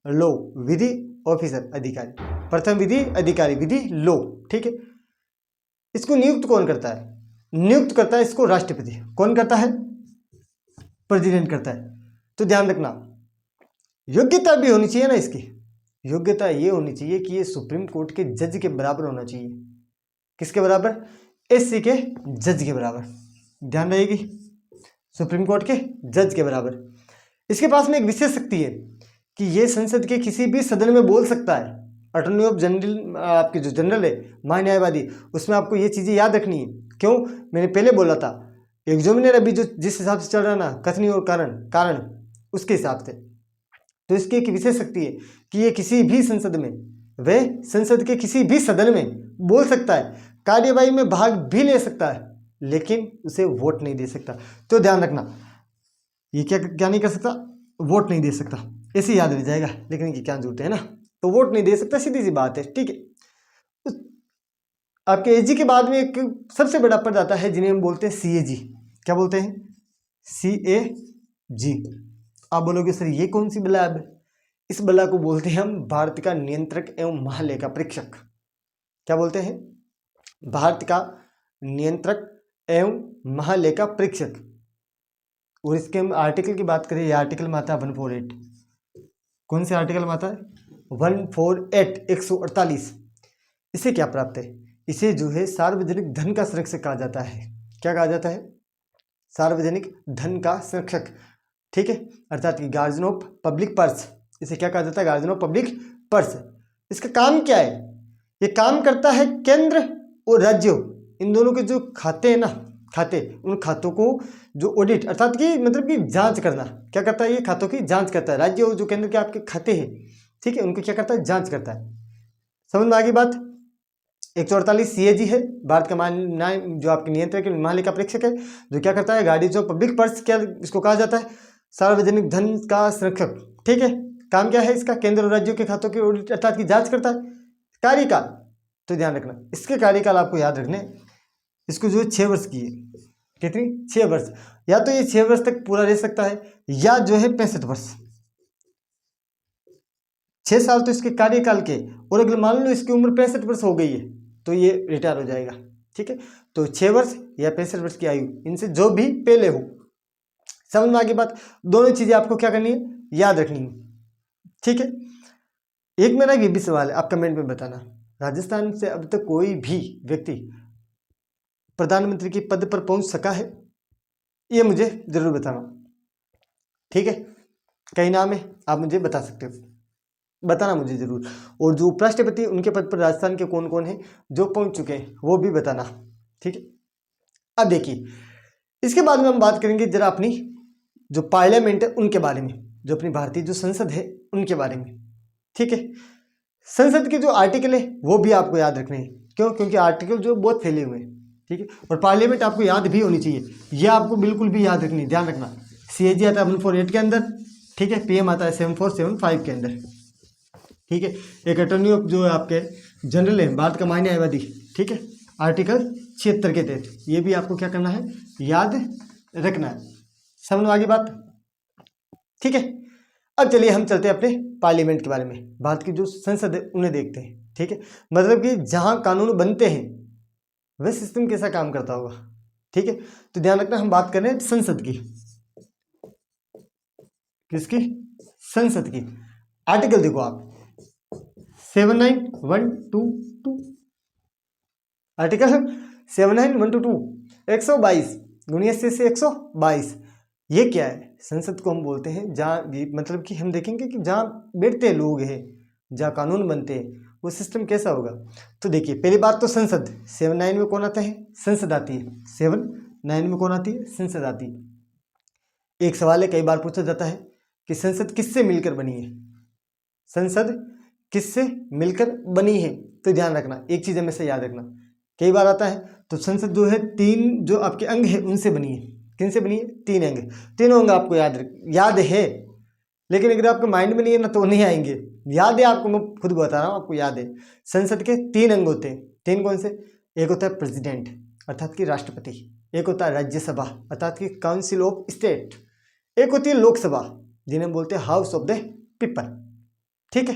लॉ विधि ऑफिसर अधिकारी, प्रथम विधि अधिकारी, विधि लॉ। ठीक है, इसको नियुक्त कौन करता है? नियुक्त करता है इसको राष्ट्रपति। कौन करता है? प्रेसिडेंट करता है। तो ध्यान रखना, योग्यता भी होनी चाहिए ना इसकी। योग्यता ये होनी चाहिए कि ये सुप्रीम कोर्ट के जज के बराबर होना चाहिए। किसके बराबर? एससी के जज के बराबर। ध्यान रहेगी, सुप्रीम कोर्ट के जज के बराबर। इसके पास में एक विशेष शक्ति है कि ये संसद के किसी भी सदन में बोल सकता है। अटॉर्नी ऑफ जनरल, आपके जो जनरल है महान्यायवादी, उसमें आपको ये चीज़ें याद रखनी है। क्यों? मैंने पहले बोला था, एग्जामिनर अभी जो जिस हिसाब से चल रहा है ना, कथनी और कारण उसके हिसाब से, तो इसकी एक विशेष शक्ति है कि ये किसी भी संसद में, वह संसद के किसी भी सदन में बोल सकता है, कार्यवाही में भाग भी ले सकता है, लेकिन उसे वोट नहीं दे सकता। तो ध्यान रखना, ये क्या नहीं कर सकता? वोट नहीं दे सकता। ऐसे याद रह जाएगा, लेकिन इनकी क्या जरूरत है ना। तो वोट नहीं दे सकता, सीधी सी बात है। ठीक है, तो आपके एजी के बाद में एक सबसे बड़ा पद आता है जिन्हें हम बोलते हैं सीएजी। क्या बोलते हैं? सीएजी। आप बोलोगे सर ये कौन सी बला है? इस बला को बोलते हैं हम भारत का नियंत्रक एवं महालेखा परीक्षक। क्या बोलते हैं? भारत का नियंत्रक एवं महालेखा परीक्षक। और इसके हम आर्टिकल की बात करें, ये आर्टिकल में आता है 148। कौन से आर्टिकल में आता है? 148, 148। इसे क्या प्राप्त है? इसे जो है सार्वजनिक धन का संरक्षक कहा जाता है। क्या कहा जाता है? सार्वजनिक धन का संरक्षक, ठीक है, अर्थात कि गार्जियन ऑफ पब्लिक पर्स। इसे क्या कहा जाता है? Guardian of public purse. इसका काम क्या है? ये काम करता है केंद्र और राज्यों, इन दोनों के जो खाते हैं ना, खाते, उन खातों को जो ऑडिट, अर्थात कि मतलब कि जांच करना, क्या करता है? ये खातों की जांच करता है। राज्य और जो केंद्र के आपके खाते हैं, ठीक है, उनको क्या करता है? जांच करता है। समझ में आ गई बात? 148 CAG है, भारत का जो आपके नियंत्रक महालेखा परीक्षक है, जो क्या करता है? गार्डियन ऑफ पब्लिक पर्स, क्या इसको कहा जाता है? सार्वजनिक धन का संरक्षक, ठीक है। काम क्या है इसका? केंद्र और राज्यों के खातों की ऑडिट अर्थात की जांच करता है। कार्यकाल तो ध्यान रखना, इसके कार्यकाल आपको याद रखने, इसको जो है 6 वर्ष की है। कितनी? 6 वर्ष। या तो ये 6 वर्ष तक पूरा रह सकता है, या जो है 65 वर्ष। 6 साल तो इसके कार्यकाल के, और अगर मान लो इसकी उम्र 65 वर्ष हो गई है तो ये रिटायर हो जाएगा, ठीक है। तो 6 वर्ष या 65 वर्ष की आयु, इनसे जो भी पहले हो। समझ में आ गई बात? दोनों चीजें आपको क्या करनी है? याद रखनी है, ठीक है। एक मेरा ये भी सवाल है, आप कमेंट में बताना, राजस्थान से अब तक कोई भी व्यक्ति प्रधानमंत्री के पद पर पहुंच सका है? ये मुझे जरूर बताना, ठीक है। कई नाम है, आप मुझे बता सकते हो, बताना मुझे जरूर। और जो उपराष्ट्रपति, उनके पद पर राजस्थान के कौन कौन हैं जो पहुंच चुके हैं, वो भी बताना, ठीक है। अब देखिए, इसके बाद में हम बात करेंगे जरा अपनी जो पार्लियामेंट है उनके बारे में, जो अपनी भारतीय जो संसद है उनके बारे में, ठीक है। संसद के जो आर्टिकल है वो भी आपको याद रखने हैं। क्यों? क्योंकि आर्टिकल जो बहुत फैले हुए हैं, ठीक है। और पार्लियामेंट आपको याद भी होनी चाहिए, ये आपको बिल्कुल भी याद रखनी, ध्यान रखना। CAG आता है 148 के अंदर, ठीक है। PM आता है 7475 के अंदर, ठीक है। एक अटॉर्नी ऑफ जो है आपके जनरल है, भारत का मान्य न्यायवादी, ठीक है, आर्टिकल 76 के तहत। ये भी आपको क्या करना है? याद रखना है। समझ में आ गई बात? ठीक है। अब चलिए हम चलते हैं अपने पार्लियामेंट के बारे में, भारत की जो संसद है उन्हें देखते हैं, ठीक है। मतलब कि जहां कानून बनते हैं वह सिस्टम कैसा काम करता होगा, ठीक है। तो ध्यान रखना, हम बात कर रहे हैं संसद की। किसकी? संसद की। आर्टिकल देखो आप, 79122, आर्टिकल 79122, 122 गुणिया से 122। ये क्या है? संसद को हम बोलते हैं जहाँ, मतलब कि हम देखेंगे कि जहाँ बैठते लोग हैं, जहाँ कानून बनते हैं, वो सिस्टम कैसा होगा। तो देखिए, पहली बात तो संसद 79 में कौन आता है? संसद आती है। 79 में कौन आती है? संसद आती है। एक सवाल है, कई बार पूछा जाता है कि संसद किससे मिलकर बनी है? संसद किससे मिलकर बनी है? तो ध्यान रखना, एक चीज हमेशा याद रखना, कई बार आता है तो संसद जो है 3 जो आपके अंग है उनसे बनी है। किनसे बनी है? 3 अंग। तीनों अंग आपको याद है, लेकिन अगर आपके माइंड में नहीं है ना तो नहीं आएंगे। याद है आपको, मैं खुद बता रहा हूँ, आपको याद है। संसद के 3 अंग होते हैं। 3 कौन से? एक होता है प्रेसिडेंट अर्थात कि राष्ट्रपति, एक होता है राज्यसभा अर्थात कि काउंसिल ऑफ स्टेट, एक होती है लोकसभा जिन्हें बोलते हैं हाउस ऑफ द पीपल, ठीक है।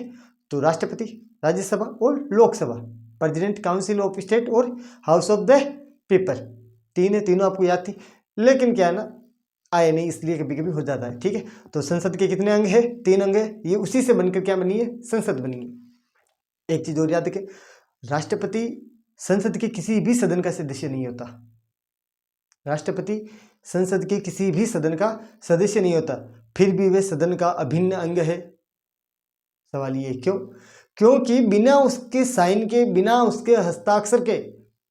तो राष्ट्रपति, राज्यसभा और Lok Sabha, president, council of state और हाउस ऑफ द पीपल, 3 है। तीनों आपको याद थी, लेकिन क्या है ना, आए नहीं, इसलिए कभी कभी हो जाता है, ठीक है। तो संसद के कितने अंग है? 3 अंग है। ये उसी से बनकर क्या बनी है? संसद बनी है। एक चीज और याद रखें, राष्ट्रपति संसद के किसी भी सदन का सदस्य नहीं होता। राष्ट्रपति संसद के किसी भी सदन का सदस्य नहीं होता, फिर भी वे सदन का अभिन्न अंग है। सवाल ये क्यों? क्योंकि बिना उसके साइन के, बिना उसके हस्ताक्षर के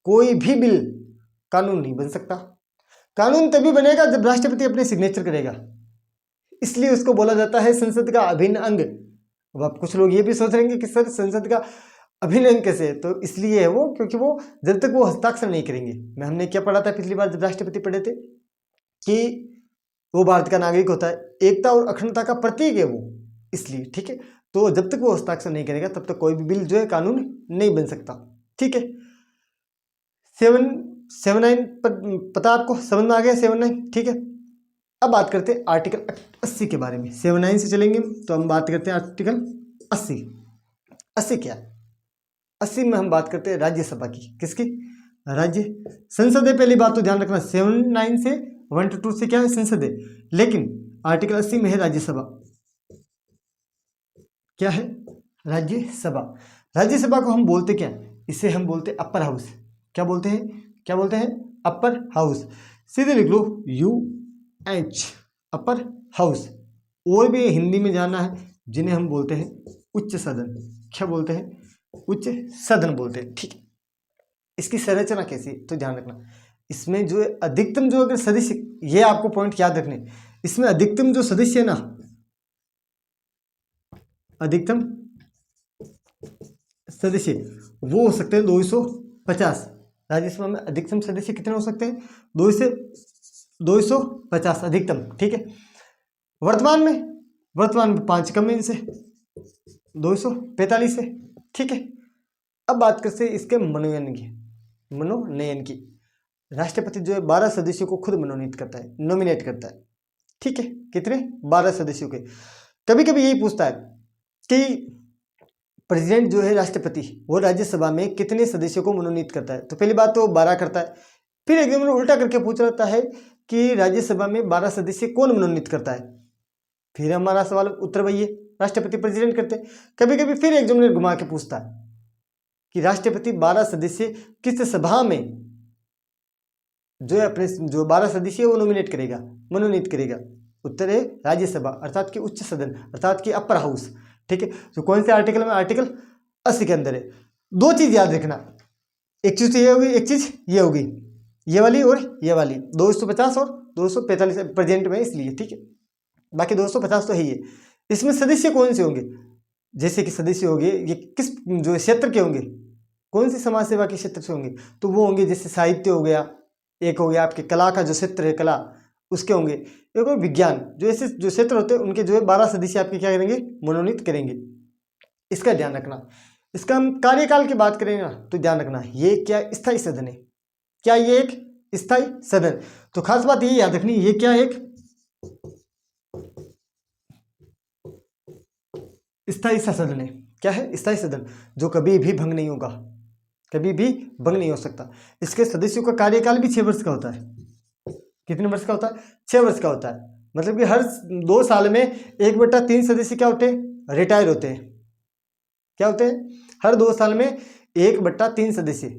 कोई भी बिल कानून नहीं बन सकता। कानून तभी बनेगा जब राष्ट्रपति अपने सिग्नेचर करेगा, इसलिए उसको बोला जाता है संसद का अभिन्न अंग। अब आप कुछ लोग ये भी सोच रहे हैं कि सर संसद का अभिन्न अंग कैसे? तो इसलिए है वो, क्योंकि वो जब तक वो हस्ताक्षर नहीं करेंगे। हमने क्या पढ़ा था पिछली बार जब राष्ट्रपति पढ़े थे कि वो भारत का नागरिक होता है, एकता और अखंडता का प्रतीक है वो, इसलिए, ठीक है। तो जब तक वो हस्ताक्षर नहीं करेगा तब तक कोई भी बिल जो है कानून नहीं बन सकता, ठीक है। 779 पता आपको, समझ में आ गया? 79, ठीक है। अब बात करते हैं आर्टिकल 80 के बारे में। 79 से चलेंगे तो हम बात करते हैं आर्टिकल 80। 80 क्या है? 80 में हम बात करते हैं राज्यसभा की। किसकी? राज्य संसद है। पहली बात तो ध्यान रखना, 79 से 1 to 2 से क्या है? संसद है, लेकिन आर्टिकल 80 में है राज्यसभा। क्या है? राज्यसभा। राज्यसभा को हम बोलते क्या है? इसे हम बोलते हैं अपर हाउस। क्या बोलते हैं, क्या बोलते हैं, अपर हाउस। सीधे लिख लो UH, अपर हाउस। और भी हिंदी में जानना है, जिन्हें हम बोलते हैं उच्च सदन। क्या बोलते हैं, उच्च सदन बोलते हैं। ठीक है, इसकी संरचना कैसी है तो ध्यान रखना, इसमें जो है अधिकतम जो अगर सदस्य, ये आपको पॉइंट याद रखने, इसमें अधिकतम जो सदस्य है ना, अधिकतम सदस्य वो हो सकते हैं 250। राज्यसभा में अधिकतम सदस्य कितने हो सकते हैं, 2 से 250 अधिकतम। ठीक है, वर्तमान में 5 कम है इनसे, 245 है। ठीक है, अब बात करते हैं इसके मनोनयन की। राष्ट्रपति जो है 12 सदस्यों को खुद मनोनीत करता है, नॉमिनेट करता है। ठीक है, कितने, 12 सदस्यों के। कभी कभी यही पूछता है कि प्रेसिडेंट जो है राष्ट्रपति, वो राज्यसभा में कितने सदस्यों को मनोनीत करता है, तो पहली बात तो 12 करता है। फिर एग्जामिनर उल्टा करके पूछ रहा है कि राज्यसभा में 12 सदस्य कौन मनोनीत करता है, फिर हमारा सवाल उत्तर वही है, राष्ट्रपति प्रेसिडेंट करते हैं। कभी कभी फिर एग्जामिनर घुमा के पूछता है कि राष्ट्रपति 12 सदस्य किस सभा में जो है अपने जो 12 सदस्य वो नॉमिनेट करेगा, मनोनीत करेगा। उत्तर है राज्यसभा, अर्थात कि उच्च सदन, अर्थात कि अपर हाउस। ठीक है, तो कौन से आर्टिकल में, आर्टिकल 80 के अंदर है। 2 चीज याद रखना, एक चीज ये होगी, एक चीज ये होगी, ये वाली और ये वाली, 250 और 245 प्रेजेंट में इसलिए। ठीक है, बाकी 250 तो है ही है। इसमें सदस्य कौन से होंगे, जैसे कि सदस्य होंगे ये किस जो क्षेत्र के होंगे, कौन सी समाज सेवा के क्षेत्र से होंगे, तो वो होंगे जैसे साहित्य हो गया, एक हो गया आपके कला का जो क्षेत्र है, कला उसके होंगे, एक और विज्ञान, जो ऐसे जो क्षेत्र होते हैं उनके जो है 12 सदस्य आपके क्या करेंगे, मनोनीत करेंगे। इसका ध्यान रखना। इसका हम कार्यकाल की बात करेंगे ना, तो ध्यान रखना ये क्या स्थायी सदन है, क्या ये एक स्थायी सदन। तो खास बात ये याद रखनी, ये क्या एक स्थायी सदन है। क्या है, स्थायी सदन, जो कभी भी भंग नहीं होगा, कभी भी भंग नहीं हो सकता। इसके सदस्यों का कार्यकाल भी 6 वर्ष का होता है। कितने वर्ष का होता है, 6 वर्ष का होता है। मतलब कि हर 2 साल में 1/3 सदस्य क्या होते हैं, रिटायर होते हैं। क्या होते हैं, हर 2 साल में 1/3 सदस्य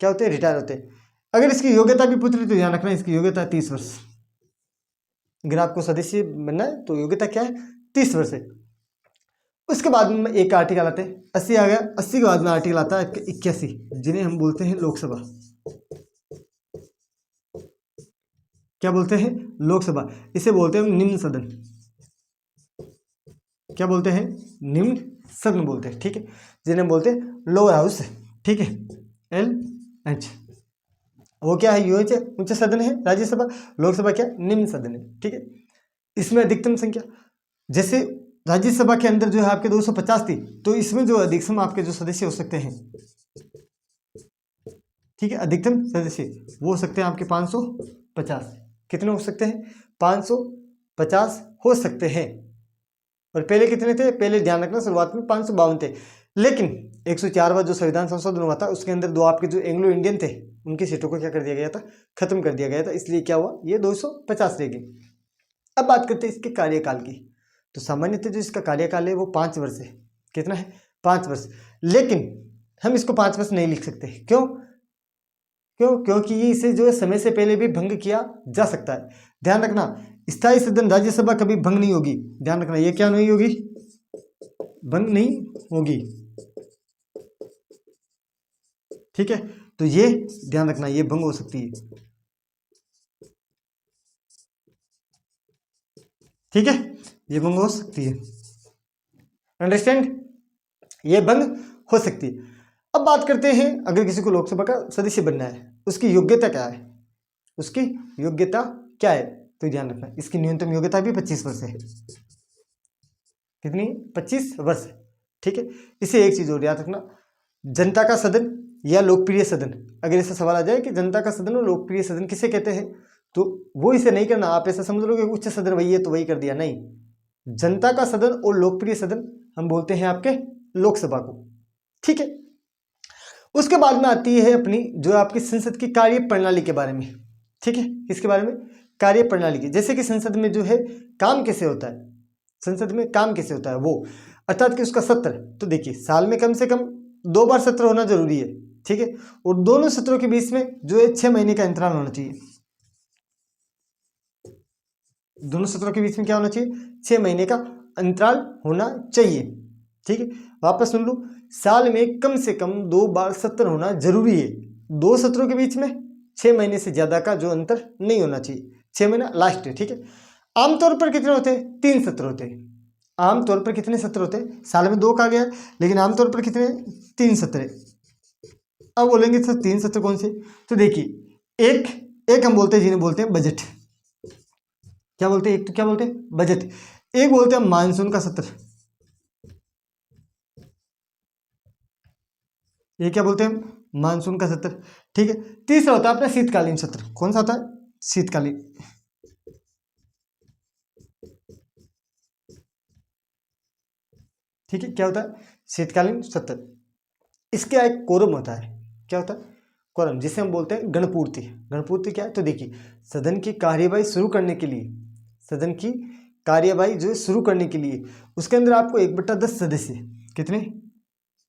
क्या होते हैं, रिटायर होते हैं। अगर इसकी योग्यता भी पूछ रही तो ध्यान रखना, इसकी योग्यता 30 वर्ष। अगर आपको सदस्य बनना है तो योग्यता क्या है, 30 वर्ष है। उसके बाद में एक आर्टिकल आते हैं, 80 आ गया, 80 के बाद में आर्टिकल आता है 81, जिन्हें हम बोलते हैं लोकसभा। क्या बोलते हैं, लोकसभा। इसे बोलते हैं निम्न सदन। क्या बोलते हैं, निम्न सदन बोलते हैं। ठीक है, जिन्हें बोलते हैं लोअर हाउस। ठीक है, LH, वो क्या है, UH उच्च सदन है राज्यसभा, लोकसभा क्या, निम्न सदन है। ठीक है, इसमें अधिकतम संख्या, जैसे राज्यसभा के अंदर जो है आपके 250 थी, तो इसमें जो अधिकतम आपके जो सदस्य हो सकते हैं, ठीक है, अधिकतम सदस्य वो हो सकते हैं आपके 550। कितने हो सकते हैं, 550 हो सकते हैं। और पहले कितने थे, पहले ध्यान रखना शुरुआत में 552 थे, लेकिन 104वां जो संविधान संशोधन हुआ था उसके अंदर 2 आपके जो एंग्लो इंडियन थे उनकी सीटों को क्या कर दिया गया था, खत्म कर दिया गया था, इसलिए क्या हुआ, ये 250 रह गई। अब बात करते हैं इसके कार्यकाल की। तो सामान्यतः जो इसका कार्यकाल है वो 5 वर्ष है। कितना है, 5 वर्ष। लेकिन हम इसको 5 वर्ष नहीं लिख सकते, क्यों, क्योंकि इसे जो है समय से पहले भी भंग किया जा सकता है। ध्यान रखना, स्थायी सदन राज्यसभा कभी भंग नहीं होगी। ध्यान रखना, ये क्या नहीं होगी, भंग नहीं होगी। ठीक है, तो ये ध्यान रखना, ये भंग हो सकती है। ठीक है, ये भंग हो सकती है, अंडरस्टैंड, ये भंग हो सकती है। अब बात करते हैं, अगर किसी को लोकसभा का सदस्य बनना है उसकी योग्यता क्या है, उसकी योग्यता क्या है, तो ध्यान रखना इसकी न्यूनतम योग्यता भी 25 वर्ष है। कितनी, 25 वर्ष। ठीक है, इसे एक चीज और याद रखना, जनता का सदन या लोकप्रिय सदन, अगर ऐसा सवाल आ जाए कि जनता का सदन और लोकप्रिय सदन किसे कहते हैं, तो वो इसे नहीं करना। आप ऐसा समझ लो कि उच्च सदन वही है तो वही कर दिया, नहीं। जनता का सदन और लोकप्रिय सदन हम बोलते हैं आपके लोकसभा को। ठीक है, उसके बाद में आती है अपनी जो आपकी संसद की कार्य प्रणाली के बारे में। ठीक है, किसके बारे में, कार्य प्रणाली की। जैसे कि संसद में जो है काम कैसे होता है, संसद में काम कैसे होता है वो, अर्थात कि उसका सत्र, तो देखिए साल में कम से कम 2 बार सत्र होना जरूरी है। ठीक है। और दोनों सत्रों के बीच में जो है 6 महीने का अंतराल होना चाहिए। दोनों सत्रों के बीच में क्या होना चाहिए? 6 महीने का अंतराल होना चाहिए। ठीक है, वापस सुन लो, साल में कम से कम 2 बार सत्र होना जरूरी है। 2 सत्रों के बीच में 6 महीने से ज्यादा का जो अंतर नहीं होना चाहिए। 6 महीना लास्ट है। ठीक है, आमतौर पर कितने होते हैं? 3 सत्र होते हैं। आमतौर पर कितने सत्र होते हैं? साल में 2 कहा गया, लेकिन आमतौर पर कितने? 3 सत्र है। अब बोलेंगे सर 3 सत्र कौन से? तो देखिए, एक हम बोलते हैं जिन्हें बोलते हैं बजट। क्या बोलते हैं? एक तो क्या बोलते हैं? बजट। एक बोलते हैं मानसून का सत्र। ये क्या बोलते हैं? मानसून का सत्र। ठीक है, तीसरा होता है अपना शीतकालीन सत्र। कौन सा होता है? शीतकालीन। ठीक है, क्या होता है? शीतकालीन सत्र। इसके एक कोरम होता है। क्या होता है? कोरम, जिसे हम बोलते हैं गणपूर्ति। गणपूर्ति क्या है? तो देखिए, सदन की कार्यवाही शुरू करने के लिए, सदन की कार्यवाही जो है शुरू करने के लिए उसके अंदर आपको 1/10 सदस्य, कितने?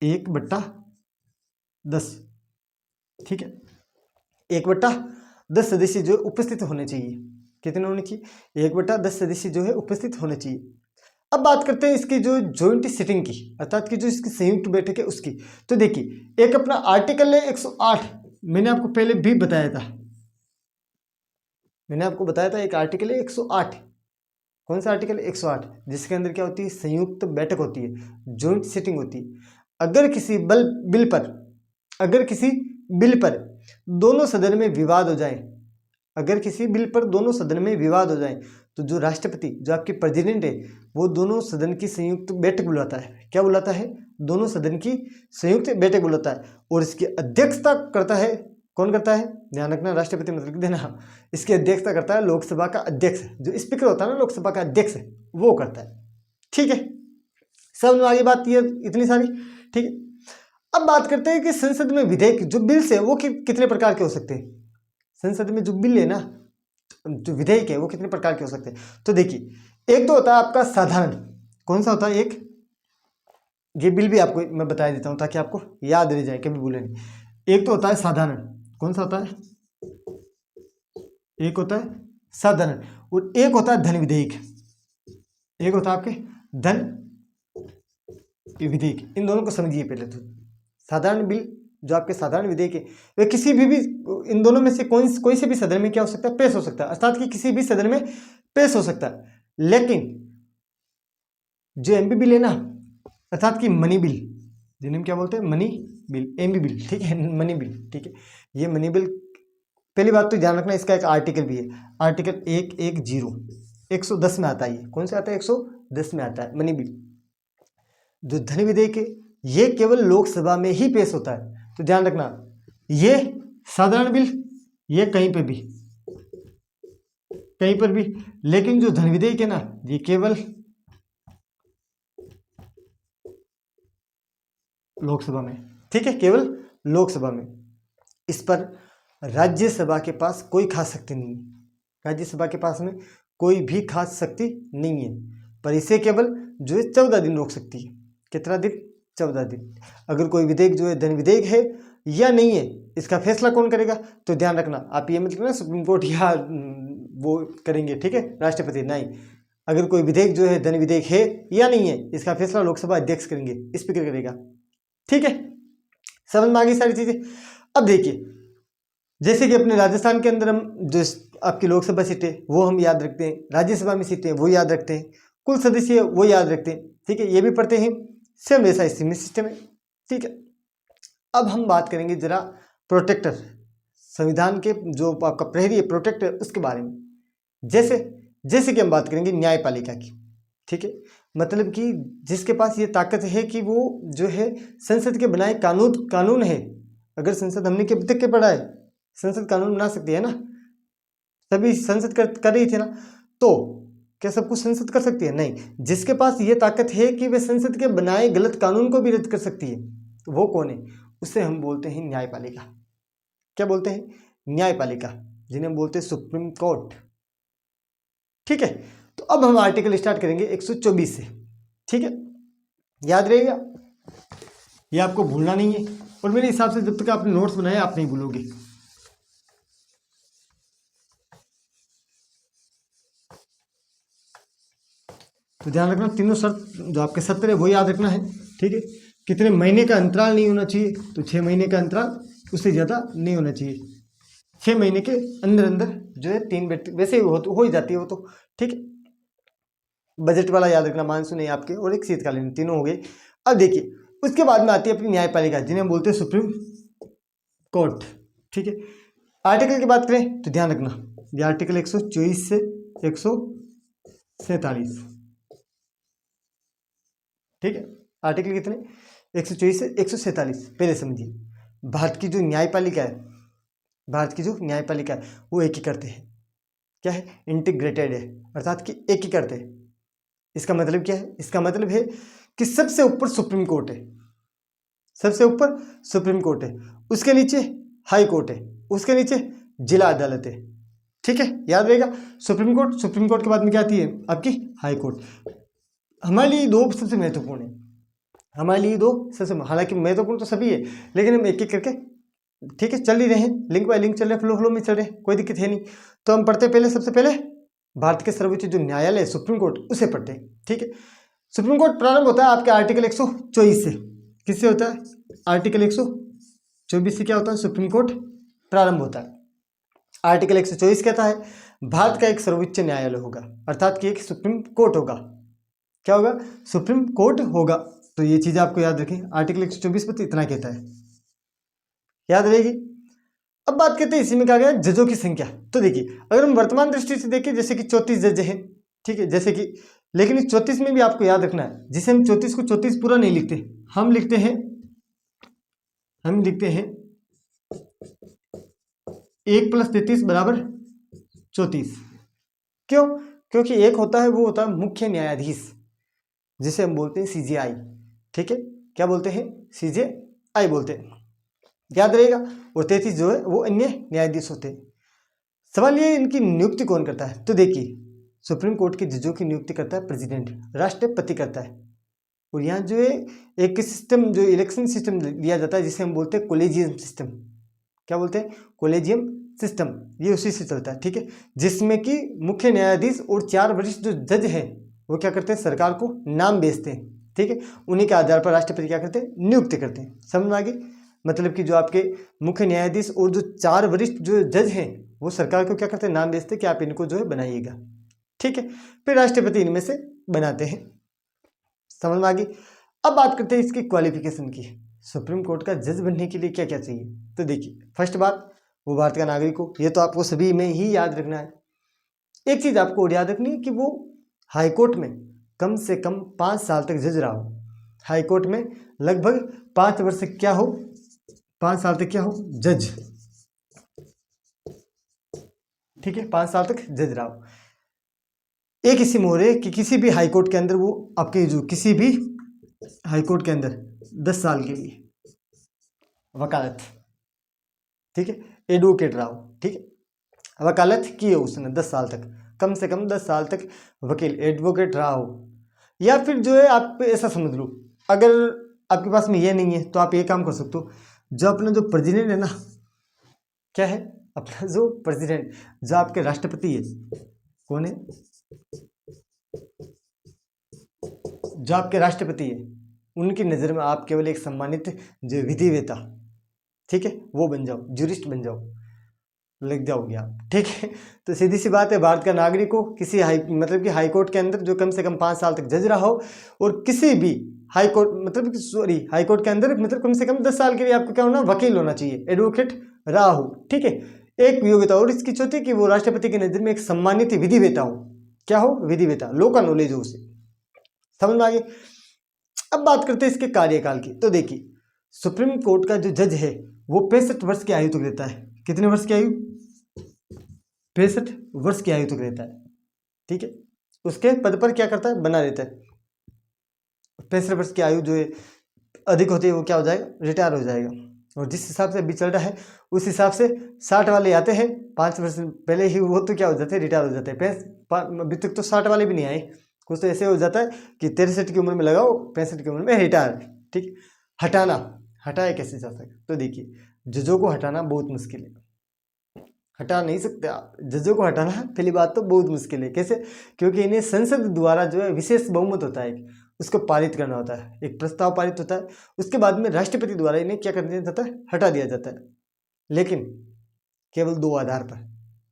1/10। ठीक है, 1/10 सदस्य जो उपस्थित होने चाहिए। कितने होने चाहिए? 1/10 सदस्य जो है उपस्थित होने चाहिए। अब बात करते हैं इसकी जो जॉइंट सिटिंग की, अर्थात की जो इसकी संयुक्त बैठक है उसकी। तो देखिए, एक अपना आर्टिकल है 108। मैंने आपको पहले भी बताया था, मैंने आपको बताया था एक आर्टिकल है 108। कौन सा आर्टिकल? 108, जिसके अंदर क्या होती है? संयुक्त बैठक होती है, जॉइंट सिटिंग होती है। अगर किसी बिल पर दोनों सदन में विवाद हो जाए, अगर किसी बिल पर दोनों सदन में विवाद हो जाए, तो जो राष्ट्रपति, जो आपके प्रेसिडेंट है, वो दोनों सदन की संयुक्त बैठक बुलाता है। क्या बुलाता है? दोनों सदन की संयुक्त बैठक बुलाता है। और इसकी अध्यक्षता करता है, कौन करता है? ध्यान रखना, राष्ट्रपति मतलब लिख देना। इसकी अध्यक्षता करता है लोकसभा का अध्यक्ष, जो स्पीकर होता है ना लोकसभा का अध्यक्ष, वो करता है। ठीक है, सब आगे बात ये इतनी सारी। ठीक है, अब बात करते हैं कि संसद में विधेयक, जो बिल्स है वो कितने प्रकार के हो सकते हैं? संसद में जो बिल है ना, जो विधेयक है, वो कितने प्रकार के हो सकते हैं? तो देखिए, एक तो होता है आपका साधारण। कौन सा होता है? एक, ये बिल भी आपको मैं बता देता हूं ताकि आपको याद रह जाए, कभी भूले नहीं। एक तो होता है साधारण। कौन सा होता है? एक होता है साधारण, और एक होता है धन विधेयक। एक होता है आपके धन विधेयक। इन दोनों को समझिए पहले तो। साधारण बिल, जो आपके साधारण विधेयक है, वे किसी भी इन दोनों में से कोई से भी सदन में क्या हो सकता है? पेश हो सकता है, अर्थात कि किसी भी सदन में पेश हो सकता है। लेकिन जो एमपी बिल है ना, अर्थात कि मनी बिल, जिन्हें हम क्या बोलते हैं? Money bill, MP bill. ठीक है, मनी बिल। ठीक है, ये मनी बिल, पहली बात तो ध्यान रखना, इसका एक आर्टिकल भी है, आर्टिकल 110, 110 में आता है। ये कौन सा आता है? 110 में आता है मनी बिल। जो धन विधेयक है, ये केवल लोकसभा में ही पेश होता है। तो ध्यान रखना, ये साधारण बिल, ये कहीं पर भी, लेकिन जो धन विधेयक है ना, ये केवल लोकसभा में। ठीक है, केवल लोकसभा में। इस पर राज्यसभा के पास कोई खास शक्ति नहीं है। राज्यसभा के पास में कोई भी खास शक्ति नहीं है, पर इसे केवल जो है 14 दिन रोक सकती है। कितना दिन? 14 दिन। अगर कोई विधेयक जो है धन विधेयक है या नहीं है, इसका फैसला कौन करेगा? तो ध्यान रखना, आप ये मत करना सुप्रीम कोर्ट या वो करेंगे, ठीक है, राष्ट्रपति नहीं। अगर कोई विधेयक जो है धन विधेयक है या नहीं है, इसका फैसला लोकसभा अध्यक्ष करेंगे, स्पीकर करेगा। ठीक है, समझ में आ गई सारी चीजें। अब देखिए, जैसे कि अपने राजस्थान के अंदर हम जो आपकी लोकसभा सीटें वो हम याद रखते हैं, राज्यसभा में सीटें वो याद रखते हैं, कुल सदस्य वो याद रखते हैं। ठीक है, ये भी पढ़ते हैं, सेम वैसा इसी सिस्टम है। ठीक है, अब हम बात करेंगे जरा प्रोटेक्टर, संविधान के जो आपका प्रहरी है, प्रोटेक्टर, उसके बारे में। जैसे कि हम बात करेंगे न्यायपालिका की। ठीक है, मतलब कि जिसके पास ये ताकत है कि वो जो है संसद के बनाए कानून है। अगर संसद, हमने कब तक के पढ़ा है, संसद कानून बना सकती है ना, तभी संसद कर रही थी ना। तो क्या सब कुछ संसद कर सकती है? नहीं। जिसके पास ये ताकत है कि वे संसद के बनाए गलत कानून को भी रद्द कर सकती है, तो वो कौन है? उसे हम बोलते हैं न्यायपालिका। क्या बोलते हैं? न्यायपालिका, जिन्हें हम बोलते हैं सुप्रीम कोर्ट। ठीक है, तो अब हम आर्टिकल स्टार्ट करेंगे 124 से। ठीक है, याद रहेगा, ये आपको भूलना नहीं है। और मेरे हिसाब से जब तक आपने नोट्स बनाए आप नहीं भूलोगे। तो ध्यान रखना, तीनों शर्त जो आपके सत्र है वो याद रखना है, ठीक है। कितने महीने का अंतराल नहीं होना चाहिए, तो 6 महीने का अंतराल, उससे ज़्यादा नहीं होना चाहिए। 6 महीने के अंदर अंदर जो है 3 बैठ वैसे हो ही जाती है वो तो, ठीक है। बजट वाला याद रखना, मानसून है आपके, और एक शीतकालीन, तीनों हो गए। अब देखिए उसके बाद में आती है अपनी न्यायपालिका, जिन्हें हम बोलते हैं सुप्रीम कोर्ट, ठीक है। आर्टिकल की बात करें तो ध्यान रखना, ये आर्टिकल 124 से 147, ठीक है। आर्टिकल कितने, 124 से 147। पहले समझिए, भारत की जो न्यायपालिका है, भारत की जो न्यायपालिका है वो एक ही करते हैं, क्या है, इंटीग्रेटेड है, अर्थात कि एक ही करते हैं। इसका मतलब क्या है, इसका मतलब है कि सबसे ऊपर सुप्रीम कोर्ट है, सबसे ऊपर सुप्रीम कोर्ट है, उसके नीचे हाई कोर्ट है, उसके नीचे जिला अदालत है, ठीक है, याद रहेगा। सुप्रीम कोर्ट, सुप्रीम कोर्ट के बाद में क्या आती है आपकी हाई कोर्ट। हमारे लिए दो सबसे महत्वपूर्ण है, हमारे लिए दो सबसे, हालांकि महत्वपूर्ण तो सभी है, लेकिन हम एक एक करके, ठीक है, चल ही रहे हैं, लिंक बाय लिंक चल रहे हैं, फ्लो फ्लो में चल रहे हैं, कोई दिक्कत है नहीं। तो हम पढ़ते पहले, सबसे पहले भारत के सर्वोच्च जो न्यायालय है सुप्रीम कोर्ट, उसे पढ़ते हैं, ठीक है। सुप्रीम कोर्ट प्रारंभ होता है आपके आर्टिकल 124 से। किससे होता है, आर्टिकल 124 से क्या होता है, सुप्रीम कोर्ट प्रारंभ होता है। आर्टिकल 124 कहता है भारत का एक सर्वोच्च न्यायालय होगा, अर्थात कि एक सुप्रीम कोर्ट होगा, क्या होगा, सुप्रीम कोर्ट होगा। तो ये चीज आपको याद रखें, आर्टिकल 124 पर इतना कहता है, याद रहेगी। अब बात करते हैं इसी में कहा गया जजों की संख्या। तो देखिए अगर हम वर्तमान दृष्टि से देखें, जैसे कि 34 जज हैं, ठीक है, जैसे कि, लेकिन इस 34 में भी आपको याद रखना है, जिसे हम 34 को 34 पूरा नहीं लिखते, हम लिखते हैं 1 + 33 = 34। क्यों, क्योंकि एक होता है, वो होता है मुख्य न्यायाधीश, जिसे हम बोलते हैं CJI, ठीक है, क्या बोलते हैं, CJI बोलते हैं, याद रहेगा। और 33 जो है वो अन्य न्यायाधीश होते हैं। सवाल ये, इनकी नियुक्ति कौन करता है, तो देखिए सुप्रीम कोर्ट के जजों की नियुक्ति करता है प्रेसिडेंट, राष्ट्रपति करता है। और यहाँ जो है एक सिस्टम, जो इलेक्शन सिस्टम लिया जाता है, जिसे हम बोलते हैं कोलेजियम सिस्टम, क्या बोलते हैं, कोलेजियम सिस्टम, ये उसी से चलता है, ठीक है। जिसमें कि मुख्य न्यायाधीश और 4 वरिष्ठ जो जज हैं वो क्या करते हैं, सरकार को नाम भेजते हैं, ठीक है। उन्हीं के आधार पर राष्ट्रपति क्या करते हैं, नियुक्ति करते हैं। समझ में आ गई, मतलब कि जो आपके मुख्य न्यायाधीश और जो 4 वरिष्ठ जो जज हैं वो सरकार को क्या करते हैं, नाम भेजते हैं कि आप इनको जो है बनाइएगा, ठीक है। फिर राष्ट्रपति इनमें से बनाते हैं। समझ में आ गई। अब बात करते हैं इसकी क्वालिफिकेशन की, सुप्रीम कोर्ट का जज बनने के लिए क्या क्या चाहिए। तो देखिए फर्स्ट बात, वो भारत का नागरिक हो, ये तो आपको सभी में ही याद रखना है। एक चीज आपको और याद रखनी है कि वो हाईकोर्ट में कम से कम 5 साल तक जज रहा हो, हाईकोर्ट में लगभग 5 वर्ष क्या हो, 5 साल तक क्या हो, जज, ठीक है, 5 साल तक जज रहा हो। एक इसी मोहरे कि किसी भी हाईकोर्ट के अंदर वो आपके जो किसी भी हाईकोर्ट के अंदर 10 साल के लिए वकालत, ठीक है, एडवोकेट रहा हो, ठीक है, वकालत की है उसने 10 साल तक, कम से कम 10 साल तक वकील एडवोकेट रहा हो। या फिर जो है आप ऐसा समझ लो, अगर आपके पास में ये नहीं है तो आप ये काम कर सकते हो, जो अपना जो प्रेसिडेंट है ना, क्या है अपना जो प्रेसिडेंट, जो आपके राष्ट्रपति है, कौन है, जो आपके राष्ट्रपति है, उनकी नज़र में आप केवल एक सम्मानित जो विधिवेता, ठीक है, वो बन जाओ, ज्यूरिस्ट बन जाओ, लिख जाओगे आप, ठीक है। तो सीधी सी बात है, भारत का नागरिक हो, किसी मतलब कि हाई कोर्ट के अंदर जो कम से कम 5 साल तक जज रहा हो, और किसी भी हाई कोर्ट मतलब कि सॉरी हाई कोर्ट के अंदर मतलब कम से कम 10 साल के लिए आपको क्या होना, वकील होना चाहिए, एडवोकेट रहा हो, ठीक है। एक योग्यता और इसकी चौथी कि वो राष्ट्रपति की नज़र में एक सम्मानित विधिवेता हो, क्या हो, विधिवेता, लॉ का नॉलेज हो उसे। समझ में आ गई। अब बात करते हैं इसके कार्यकाल की। तो देखिए सुप्रीम कोर्ट का जो जज है वो 65 वर्ष की आयु तक रहता है। कितने वर्ष की आयु, 65 वर्ष की आयु तक रहता है, ठीक है। उसके पद पर क्या करता है, बना रहता है। 65 वर्ष की आयु जो है अधिक होती है वो क्या हो जाएगा, रिटायर हो जाएगा। और जिस हिसाब से अभी चल रहा है उस हिसाब से 60 वाले आते हैं, 5 वर्ष पहले ही वो तो क्या हो जाते हैं, रिटायर हो जाते हैं। अभी तक तो 60 वाले भी नहीं आए, कुछ तो ऐसे हो जाता है कि 63 की उम्र में लगाओ, 65 की उम्र में रिटायर, ठीक। हटाया कैसे जा सकता है? तो देखिए, जजों को हटाना बहुत मुश्किल है, हटा नहीं सकते आप जजों को हटाना। पहली बात तो बहुत मुश्किल है। कैसे? क्योंकि इन्हें संसद द्वारा जो है विशेष बहुमत होता है, उसको पारित करना होता है, एक प्रस्ताव पारित होता है, उसके बाद में राष्ट्रपति द्वारा इन्हें क्या कर दिया जाता है? हटा दिया जाता है। लेकिन केवल दो आधार पर।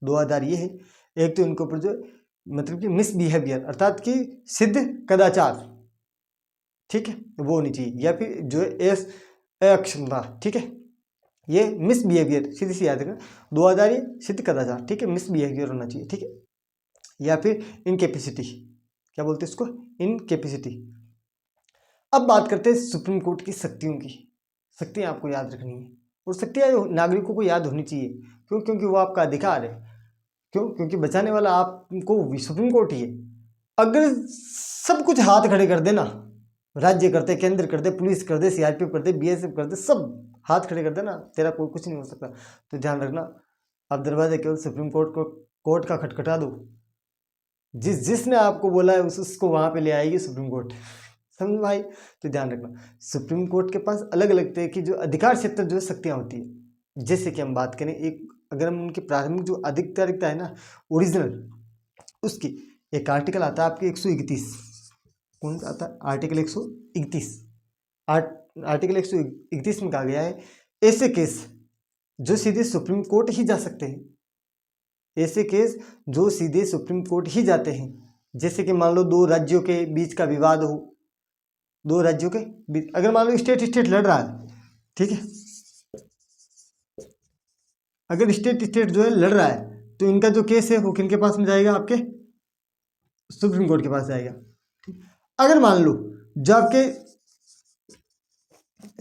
दो आधार ये है, एक तो इनके ऊपर जो मतलब कि मिसबिहेवियर अर्थात कि सिद्ध कदाचार, ठीक है, वो होनी चाहिए, या फिर जो है अक्षमता, ठीक है, ये मिसबिहेवियर, सीधी सी याद रखना, दो आधार ये सिद्ध कदाचार, ठीक है, मिसबिहेवियर होना चाहिए, ठीक है, या फिर इनकेपेसिटी, क्या बोलते हैं इसको? इनकेपेसिटी। अब बात करते हैं सुप्रीम कोर्ट की शक्तियों की। शक्तियां आपको याद रखनी है, और शक्तियां नागरिकों को याद होनी चाहिए। क्यों? क्योंकि वो आपका अधिकार है। क्यों? क्योंकि बचाने वाला आपको सुप्रीम कोर्ट ही है। अगर सब कुछ हाथ खड़े कर देना, राज्य करते, केंद्र करते, पुलिस कर दे, सीआरपीएफ कर दे, बीएसएफ कर दे, सब हाथ खड़े कर देना, तेरा कोई कुछ नहीं हो सकता। तो ध्यान रखना, आप दरवाजा केवल सुप्रीम कोर्ट का खटखटा दो, जिसने आपको बोला है उसको वहां पे ले आएगी सुप्रीम कोर्ट, समझ भाई? तो ध्यान रखना, सुप्रीम कोर्ट के पास अलग अलग तरह की जो अधिकार क्षेत्र जो शक्तियां होती है। जैसे कि हम बात करें, एक अगर हम उनकी प्राथमिक जो अधिकारिकता है ना, ओरिजिनल, उसकी एक आर्टिकल आता है आपके 131, कौन सा आता है? आर्टिकल 131। आर्टिकल 131 में कहा गया है, ऐसे केस जो सीधे सुप्रीम कोर्ट ही जा सकते हैं, ऐसे केस जो सीधे सुप्रीम कोर्ट ही जाते हैं। जैसे कि मान लो दो राज्यों के बीच का विवाद हो, दो राज्यों के बीच, अगर मान लो स्टेट लड़ रहा है, ठीक है, अगर स्टेट जो है लड़ रहा है, तो इनका जो केस है वो किनके पास में जाएगा? आपके सुप्रीम कोर्ट के पास जाएगा। ठीक, अगर मान लो जो आपके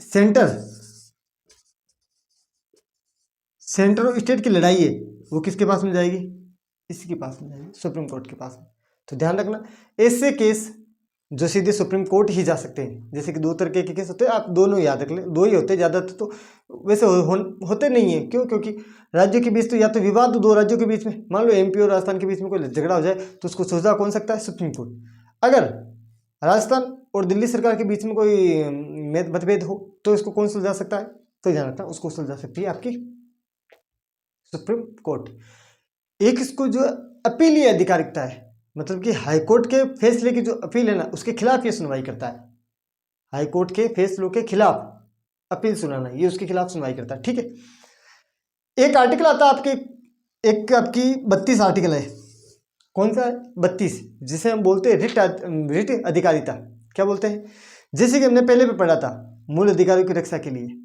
सेंटर और स्टेट की लड़ाई है, वो किसके पास में जाएगी? इसी के पास में जाएगी, सुप्रीम कोर्ट के पास में। तो ध्यान रखना, ऐसे केस जो सीधे सुप्रीम कोर्ट ही जा सकते हैं, जैसे कि दो तरह के केस होते हैं, आप दोनों याद रख लें, दो ही होते हैं, ज़्यादातर तो वैसे होते नहीं है। क्यों? क्योंकि राज्यों के बीच तो या तो विवाद हो दो राज्यों के बीच में, मान लो एमपी और राजस्थान के बीच में कोई झगड़ा हो जाए, तो उसको सुलझा कौन सकता है? Supreme court. अगर राजस्थान और दिल्ली सरकार के बीच में कोई मतभेद हो, तो इसको कौन सुलझा सकता है? तो ध्यान रखना, उसको सुलझा सकती है आपकी सुप्रीम कोर्ट। एक इसको जो अपीलीय अधिकारिकता है, मतलब कि हाईकोर्ट के फैसले की जो अपील है ना, उसके खिलाफ ये सुनवाई करता है। हाईकोर्ट के फैसलों के खिलाफ अपील सुनाना, ये उसके खिलाफ सुनवाई करता है, ठीक है। एक आर्टिकल आता है आपके, एक आपकी 32 आर्टिकल है, कौन सा है? 32, जिसे हम बोलते हैं रिट अधिकारिता। क्या बोलते हैं? जैसे कि हमने पहले भी पढ़ा था, मूल अधिकारों की रक्षा के लिए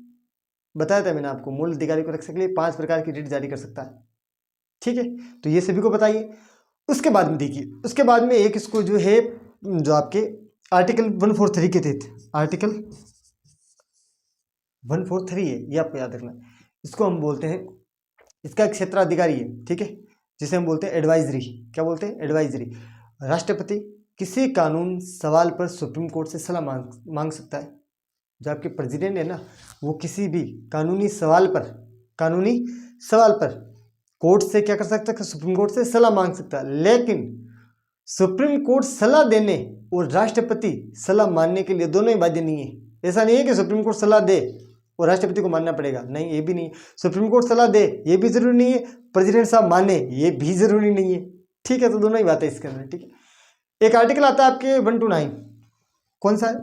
बताया था मैंने आपको, मूल अधिकारों की रक्षा के लिए 5 प्रकार की रिट जारी कर सकता है, ठीक है। तो ये सभी को बताइए। उसके बाद में देखिए, उसके बाद में एक इसको जो है, जो आपके आर्टिकल 143 के तहत, आर्टिकल 143 है, ये आपको याद रखना। इसको हम बोलते हैं, इसका एक क्षेत्राधिकारी है, ठीक है, जिसे हम बोलते हैं एडवाइजरी। क्या बोलते हैं? एडवाइजरी। राष्ट्रपति किसी कानून सवाल पर सुप्रीम कोर्ट से सलाह मांग सकता है। जो आपके प्रेसिडेंट है ना, वो किसी भी कानूनी सवाल पर कोर्ट से क्या कर सकता है? सुप्रीम कोर्ट से सलाह मांग सकता है। लेकिन सुप्रीम कोर्ट सलाह देने और राष्ट्रपति सलाह मानने के लिए दोनों ही बाध्य नहीं है। ऐसा नहीं है कि सुप्रीम कोर्ट सलाह दे और राष्ट्रपति को मानना पड़ेगा, नहीं, ये भी नहीं। सुप्रीम कोर्ट सलाह दे ये भी जरूरी नहीं है, प्रेसिडेंट साहब माने ये भी जरूरी नहीं है, ठीक है। तो दोनों ही बातें इसके अंदर, ठीक है। एक आर्टिकल आता है आपके 129, कौन सा है?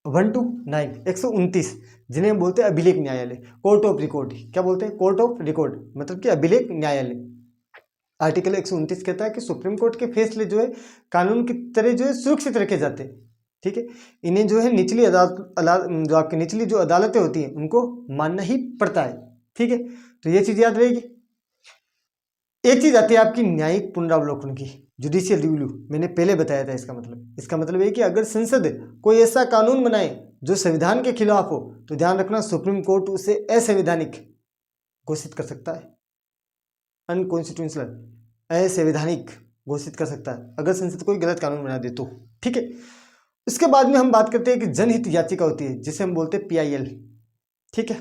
129, 129, जिन्हें हम बोलते हैं अभिलेख न्यायालय, कोर्ट ऑफ रिकॉर्ड। क्या बोलते हैं? कोर्ट ऑफ रिकॉर्ड, मतलब कि अभिलेख न्यायालय। आर्टिकल 129 कहता है कि सुप्रीम कोर्ट के फैसले जो है कानून की तरह जो है सुरक्षित रखे जाते हैं, ठीक है। इन्हें जो है निचली जो आपकी निचली जो अदालतें होती हैं उनको मानना ही पड़ता है, ठीक है। तो ये चीज याद रहेगी। एक चीज आती है आपकी न्यायिक पुनरावलोकन की, जुडिशियल रिव्यू। मैंने पहले बताया था इसका मतलब है कि अगर संसद कोई ऐसा कानून बनाए जो संविधान के खिलाफ हो, तो ध्यान रखना सुप्रीम कोर्ट उसे असंवैधानिक घोषित कर सकता है, अनकॉन्स्टिट्यूशनल, असंवैधानिक घोषित कर सकता है अगर संसद कोई गलत कानून बना दे तो, ठीक है। उसके बाद में हम बात करते हैं कि जनहित याचिका होती है, जिसे हम बोलते हैं PIL, ठीक है।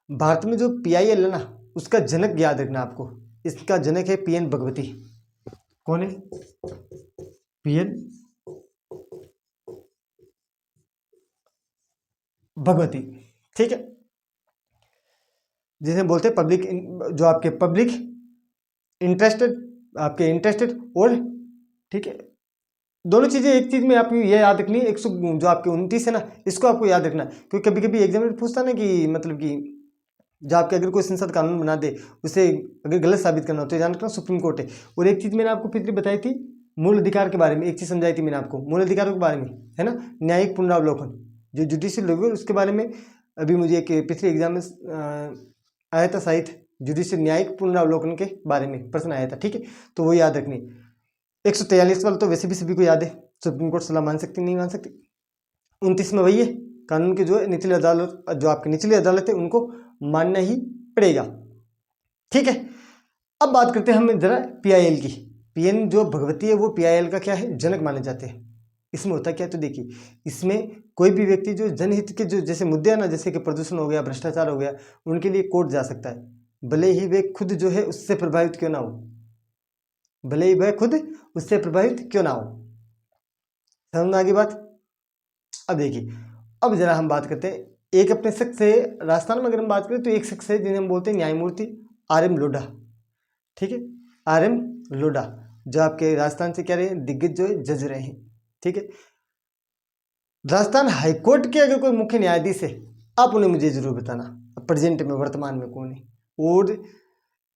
भारत में जो PIL है ना, उसका जनक याद रखना आपको, इसका जनक है PN भगवती। कौन है? PN भगवती, ठीक है, जिसे बोलते हैं पब्लिक, जो आपके पब्लिक इंटरेस्टेड, आपके इंटरेस्टेड और, ठीक है, दोनों चीजें एक चीज में आपको ये याद रखनी है। 100 जो आपके 29 है ना, इसको आपको याद रखना है, क्योंकि कभी कभी एग्जाम में पूछता ना कि मतलब कि जो आपके अगर कोई संसद कानून बना दे उसे अगर गलत साबित करना हो तो जान रखना सुप्रीम कोर्ट है। और एक चीज मैंने आपको पिछली बताई थी मूल अधिकार के बारे में, एक चीज समझाई थी मैंने आपको मूल अधिकारों के बारे में, है ना, न्यायिक पुनरावलोकन जो जुडिशियल रिव्यू, उसके बारे में अभी मुझे एक पिछले एग्जाम में आया था साहित्य, जुडिशियल न्यायिक पुनरावलोकन के बारे में प्रश्न आया था, ठीक है, तो वो याद रखनी। 143 वाला तो वैसे भी सभी को याद है, सुप्रीम कोर्ट सलाह मान सकती नहीं मान सकती। 29 में वही है, कानून के जो है निचली अदालत, जो आपकी निचली अदालत है उनको मानना ही पड़ेगा, ठीक है। अब बात करते हैं हम जरा पीआईएल की। पीएन जो भगवती है वो पीआईएल का क्या है, जनक माने जाते हैं। इसमें होता क्या है तो देखिए, इसमें कोई भी व्यक्ति जो जनहित के जो जैसे मुद्दे हैं ना, जैसे कि प्रदूषण हो गया, भ्रष्टाचार हो गया, उनके लिए कोर्ट जा सकता है, भले ही वे खुद जो है उससे प्रभावित क्यों ना हो, भले ही वह खुद उससे प्रभावित क्यों ना हो। समझ में आ गई बात। अब देखिए, अब जरा हम बात करते हैं एक अपने शख्स से, राजस्थान में अगर हम बात करें तो एक शख्स है जिन्हें हम बोलते हैं न्यायमूर्ति आर.एम. लोढ़ा, ठीक है, आर.एम. लोढ़ा, जो आपके राजस्थान से क्या रहे, दिग्गज जो है जज रहे हैं, ठीक है। राजस्थान हाईकोर्ट के अगर कोई मुख्य न्यायाधीश है, आप उन्हें मुझे जरूर बताना प्रेजेंट में, वर्तमान में कौन है। और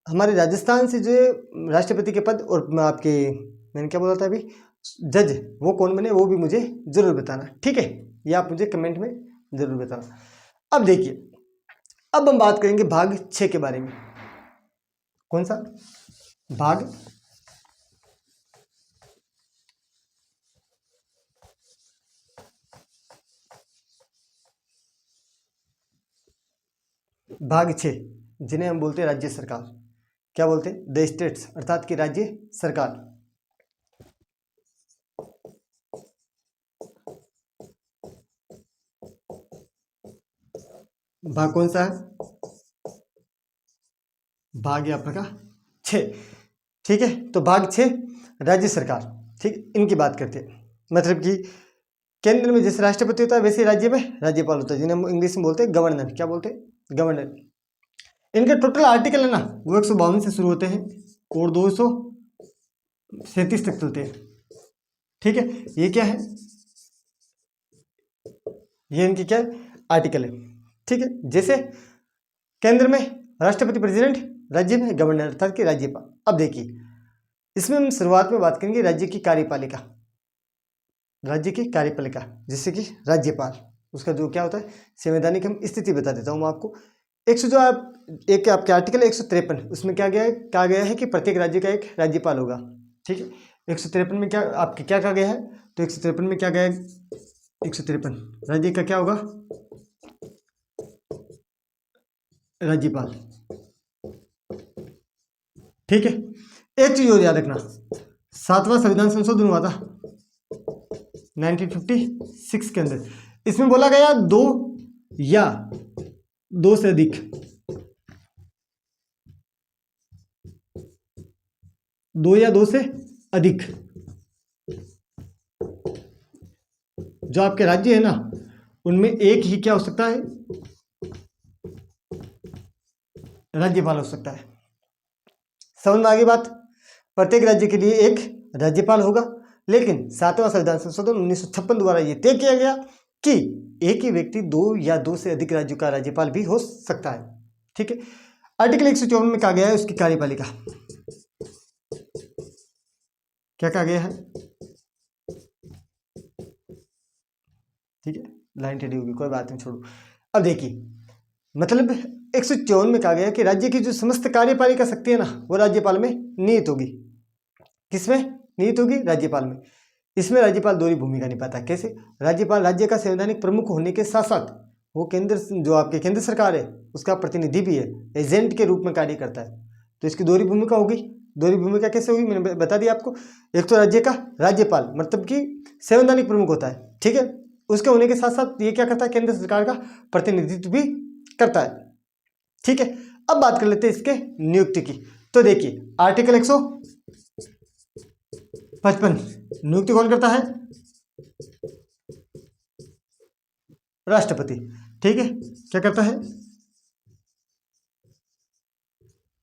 हमारे राजस्थान से जो है राष्ट्रपति के पद और आपके, मैंने क्या बोला था अभी, जज, वो कौन बने वो भी मुझे जरूर बताना, ठीक है, ये आप मुझे कमेंट में जरूर बताना। अब देखिए, अब हम बात करेंगे भाग 6 के बारे में। कौन सा भाग, भाग 6, जिन्हें हम बोलते हैं राज्य सरकार। क्या बोलते हैं, द स्टेट्स, अर्थात कि राज्य सरकार। भाग कौन सा है, भाग है आपका 6, ठीक है। तो भाग 6 राज्य सरकार, ठीक, इनकी बात करते हैं। मतलब कि केंद्र में जैसे राष्ट्रपति होता है वैसे राज्य में राज्यपाल होता है, जिन्हें हम इंग्लिश में बोलते हैं गवर्नर। क्या बोलते हैं, गवर्नर। इनके टोटल आर्टिकल है ना वो 152 से शुरू होते हैं और 237 तक चलते हैं, ठीक है। ये क्या है, ये इनकी क्या आर्टिकल है, ठीक है। जैसे केंद्र में राष्ट्रपति प्रेसिडेंट, राज्य में गवर्नर अर्थात कि राज्यपाल। अब देखिए, इसमें हम शुरुआत में बात करेंगे राज्य की कार्यपालिका, राज्य की कार्यपालिका जिससे कि राज्यपाल, उसका जो क्या होता है संवैधानिक हम स्थिति बता देता हूँ मैं आपको। जो आप एक आपके आर्टिकल 153, उसमें क्या गया है, कहा गया है कि प्रत्येक राज्य का एक राज्यपाल होगा, ठीक है। 153 में क्या आपके क्या कहा गया है, तो 153 में क्या गया है, 153 राज्य का क्या होगा, राज्यपाल, ठीक है। एक चीज और याद रखना, 7वां संविधान संशोधन हुआ था 1956 के अंदर, इसमें बोला गया दो या दो से अधिक, दो या दो से अधिक जो आपके राज्य है ना उनमें एक ही क्या हो सकता है, राज्यपाल हो सकता है। समझ में आ गई बात। प्रत्येक राज्य के लिए एक राज्यपाल होगा, लेकिन 7वां संविधान संशोधन 1956 द्वारा यह तय किया गया कि एक ही व्यक्ति दो या दो से अधिक राज्यों का राज्यपाल भी हो सकता है, ठीक है। आर्टिकल 154 में कहा गया है उसकी कार्यपालिका, क्या कहा गया है, ठीक है, लाइन टेढ़ी होगी कोई बात नहीं, छोड़ो। अब देखिए, मतलब 154 में कहा गया कि राज्य की जो समस्त कार्यपालिका शक्ति है ना वो राज्यपाल में निहित होगी। किसमें निहित होगी, राज्यपाल में। इसमें राज्यपाल दोहरी भूमिका निभाता है। कैसे, राज्यपाल राज्य का संवैधानिक प्रमुख होने के साथ साथ वो केंद्र, जो आपके केंद्र सरकार है उसका प्रतिनिधि भी है, एजेंट के रूप में कार्य करता है। तो इसकी दोहरी भूमिका होगी। दोहरी भूमिका कैसे होगी, मैंने बता दिया आपको। एक तो राज्य का राज्यपाल मतलब कि संवैधानिक प्रमुख होता है, ठीक है, उसके होने के साथ साथ ये क्या करता है, केंद्र सरकार का प्रतिनिधित्व भी करता है, ठीक है। अब बात कर लेते हैं इसके नियुक्ति की। तो देखिए, आर्टिकल 155 नियुक्ति कौन करता है, राष्ट्रपति। ठीक है, क्या करता है,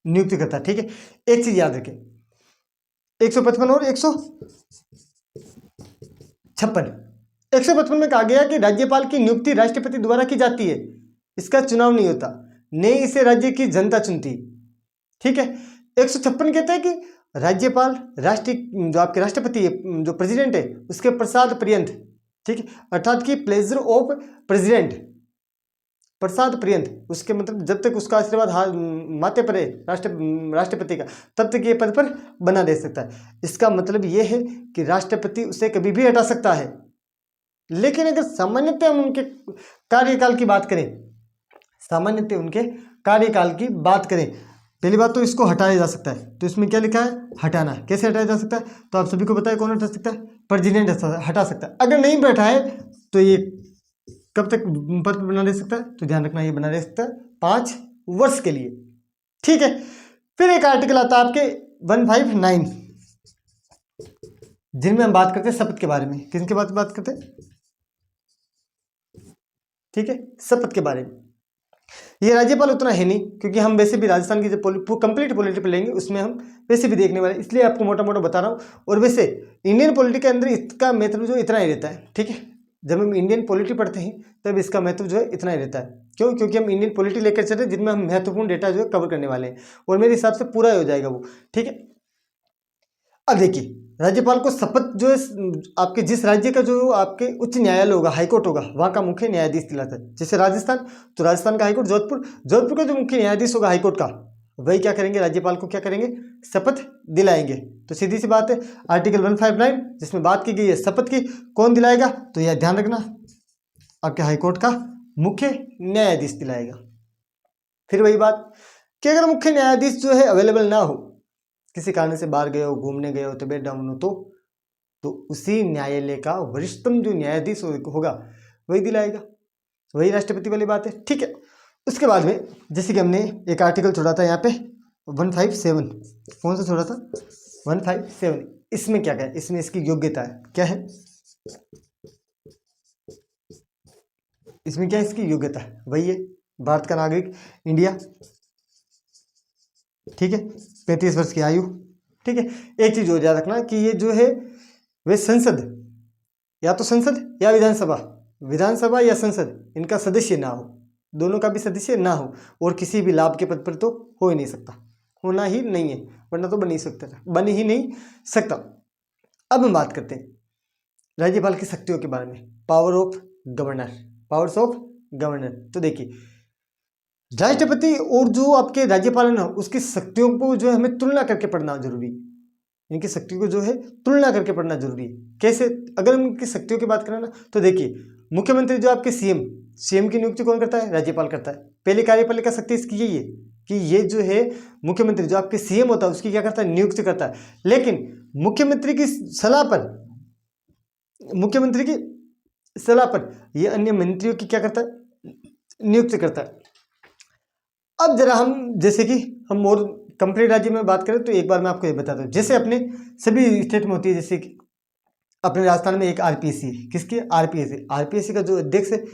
नियुक्ति करता है। ठीक है, एक चीज याद रखें, 155 और 156, 155 में कहा गया कि राज्यपाल की नियुक्ति राष्ट्रपति द्वारा की जाती है, इसका चुनाव नहीं होता, नहीं इसे राज्य की जनता चुनती। ठीक है, 156 कहता है कि राज्यपाल राष्ट्रीय जो आपके राष्ट्रपति है, जो प्रेसिडेंट है, उसके प्रसाद पर्यंत, ठीक है, अर्थात कि प्लेजर ऑफ प्रेसिडेंट, प्रसाद पर्यंत, उसके मतलब जब तक उसका आशीर्वाद माथे पर है राष्ट्रपति का, तब तक ये पद पर बना रह सकता है। इसका मतलब ये है कि राष्ट्रपति उसे कभी भी हटा सकता है। लेकिन अगर सामान्यतः हम उनके कार्यकाल की बात करें, सामान्यतः उनके कार्यकाल की बात करें, पहली बात तो इसको हटाया जा सकता है। तो इसमें क्या लिखा है, हटाना। कैसे हटाया जा सकता है, तो आप सभी को पता है कौन हटा सकता है, प्रेसिडेंट हटा सकता है। अगर नहीं बैठा है तो ये कब तक पद पर बना रह सकता है, तो ध्यान रखना ये बना रह सकता है 5 वर्ष के लिए। ठीक है, फिर एक आर्टिकल आता है आपके 159, जिनमें हम बात करते हैं शपथ के बारे में। किसके बात करते हैं, ठीक है, शपथ के बारे में। ये राज्यपाल उतना है नहीं, क्योंकि हम वैसे भी राजस्थान की जो कंप्लीट पॉलिटी पे लेंगे उसमें हम वैसे भी देखने वाले, इसलिए आपको मोटा मोटा बता रहा हूँ। और वैसे इंडियन पॉलिटी के अंदर इसका महत्व जो इतना ही रहता है। ठीक है, जब हम इंडियन पॉलिटी पढ़ते हैं तब इसका महत्व जो है इतना ही रहता है। क्यों, क्योंकि हम इंडियन पॉलिटी लेकर चल रहे हैं, जिनमें हम महत्वपूर्ण डेटा जो है कवर करने वाले हैं, और मेरे हिसाब से पूरा हो जाएगा वो। ठीक है, अब देखिए, राज्यपाल को शपथ जो है आपके जिस राज्य का जो आपके उच्च न्यायालय होगा, हाईकोर्ट होगा, वहाँ का मुख्य न्यायाधीश दिलाता है। जैसे राजस्थान, तो राजस्थान का हाईकोर्ट जोधपुर का जो मुख्य न्यायाधीश होगा हाईकोर्ट का, वही क्या करेंगे, राज्यपाल को क्या करेंगे, शपथ दिलाएंगे। तो सीधी सी बात है, आर्टिकल 159 जिसमें बात की गई है शपथ की, कौन दिलाएगा, तो यह ध्यान रखना, आपके हाईकोर्ट का मुख्य न्यायाधीश दिलाएगा। फिर वही बात कि अगर मुख्य न्यायाधीश जो है अवेलेबल ना हो, किसी कारण से बाहर गए हो, घूमने गए हो, तबियत डाउन हो, तो उसी न्यायालय का वरिष्ठतम जो न्यायाधीश होगा वही दिलाएगा। वही राष्ट्रपति वाली बात है। ठीक है, उसके बाद में जैसे कि हमने एक आर्टिकल छोड़ा था यहाँ पे 157, कौन सा छोड़ा था, 157। इसमें क्या है, इसमें इसकी योग्यता है, क्या है, इसमें क्या है, इसकी योग्यता है, वही है भारत का नागरिक, इंडिया। ठीक है, 35 वर्ष की आयु। ठीक है, एक चीज और याद रखना कि ये जो है वे संसद, या तो संसद या विधानसभा या संसद, इनका सदस्य ना हो, दोनों का भी सदस्य ना हो, और किसी भी लाभ के पद पर तो हो ही नहीं सकता, होना ही नहीं है, वरना तो बन ही नहीं सकता। अब हम बात करते हैं राज्यपाल की शक्तियों के बारे में, पावर्स ऑफ गवर्नर। तो देखिए, राष्ट्रपति और जो आपके राज्यपाल है, उसकी शक्तियों को जो है हमें तुलना करके पढ़ना जरूरी, इनकी शक्तियों को जो है तुलना करके पढ़ना जरूरी है। कैसे, अगर हम इनकी शक्तियों की बात करें ना, तो देखिए, मुख्यमंत्री जो आपके सीएम की नियुक्ति कौन करता है, राज्यपाल करता है। पहली कार्यपालिका शक्ति इसकी यही है कि ये जो है मुख्यमंत्री जो आपके सीएम होता है उसकी क्या करता है, नियुक्ति करता है। लेकिन मुख्यमंत्री की सलाह पर ये अन्य मंत्रियों की क्या करता है, नियुक्ति करता है। अब जरा हम जैसे कि हम और कंप्लीट राज्य में बात करें, तो एक बार मैं आपको ये बता दूं, जैसे अपने सभी स्टेट में होती है, जैसे कि अपने राजस्थान में एक आरपीएससी, किसकी, आरपीएससी का जो अध्यक्ष है,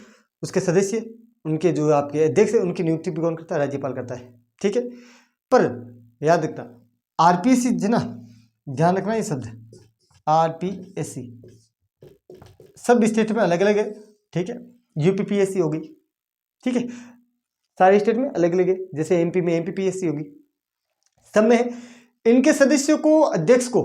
उसके सदस्य, उनके जो आपके अध्यक्ष है, उनकी नियुक्ति भी कौन करता है, राज्यपाल करता है। ठीक है, पर याद रखना आरपीएससी जो ना, ध्यान रखना ये शब्द आरपीएससी सब स्टेट में अलग अलग है। ठीक है, यूपीपीएससी होगी, ठीक है, सारे स्टेट में अलग अलग है। जैसे एमपी में एमपीपीएससी होगी, सब में है। इनके सदस्यों को, अध्यक्ष को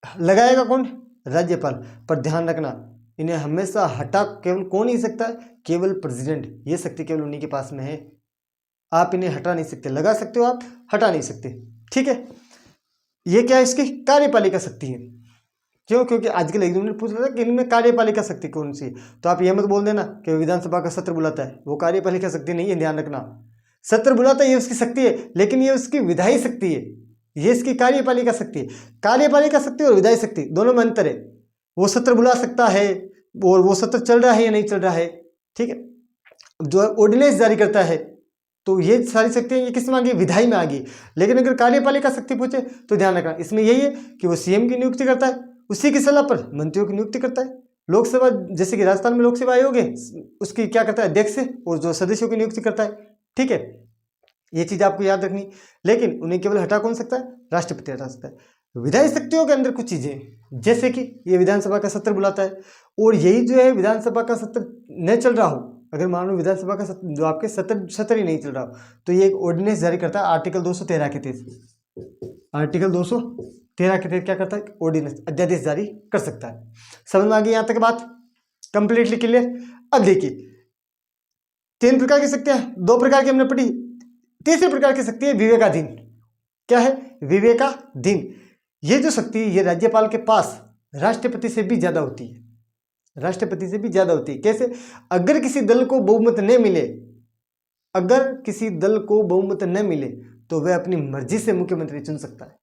लगाएगा कौन, राज्यपाल। पर ध्यान रखना, इन्हें हमेशा हटा केवल कौन नहीं सकता है, केवल प्रेसिडेंट। ये शक्ति केवल उन्हीं के पास में है, आप इन्हें हटा नहीं सकते, लगा सकते हो आप, हटा नहीं सकते। ठीक है, ये क्या है, इसकी कार्यपालिका शक्ति है। क्यों, क्योंकि आजकल एग्जाम में पूछ रहा था कि इनमें कार्यपालिका शक्ति कौन सी है, तो आप ये मत बोल देना कि विधानसभा का सत्र बुलाता है, वो कार्यपालिका शक्ति नहीं है। ध्यान रखना, सत्र बुलाता है ये उसकी शक्ति है, लेकिन ये उसकी विधायी शक्ति है, ये इसकी कार्यपालिका शक्ति है। कार्यपालिका शक्ति और विधायी शक्ति दोनों में अंतर है। वो सत्र बुला सकता है और वो सत्र चल रहा है या नहीं चल रहा है। ठीक है, जो ऑर्डिनेंस जारी करता है, तो ये सारी शक्तियाँ ये किस में आ गई, विधायी में आ गई। लेकिन अगर कार्यपालिका शक्ति पूछे तो ध्यान रखना, इसमें यही है कि वो सीएम की नियुक्ति करता है, उसी की सलाह पर मंत्रियों की नियुक्ति करता है। लोकसभा जैसे कि राजस्थान में लोकसभा आयोग है, उसकी क्या करता है, अध्यक्ष और जो सदस्यों की नियुक्ति करता है। ठीक है, ये चीज आपको याद रखनी। लेकिन उन्हें केवल हटा कौन सकता है, राष्ट्रपति हटा सकता है। विधायी शक्तियों के अंदर कुछ चीजें, जैसे कि ये विधानसभा का सत्र बुलाता है, और यही जो है विधानसभा का सत्र न चल रहा हो, अगर मान लो विधानसभा का सत्र, जो आपके सत्र ही नहीं चल रहा हो, तो ये एक ऑर्डिनेंस जारी करता है आर्टिकल 213 के तहत। आर्टिकल 213 के तहत क्या करता है, ऑर्डिनेंस, अध्यादेश जारी कर सकता है। समझ में आ गई यहाँ तक बात, कंप्लीटली क्लियर। अब देखिए, 3 प्रकार की शक्तियां, 2 प्रकार की हमने पढ़ी, तीसरे प्रकार की शक्ति है विवेकाधीन। क्या है, विवेकाधीन। ये जो शक्ति, ये राज्यपाल के पास राष्ट्रपति से भी ज्यादा होती है, राष्ट्रपति से भी ज्यादा होती है। कैसे, अगर किसी दल को बहुमत न मिले, अगर किसी दल को बहुमत न मिले तो वह अपनी मर्जी से मुख्यमंत्री चुन सकता है।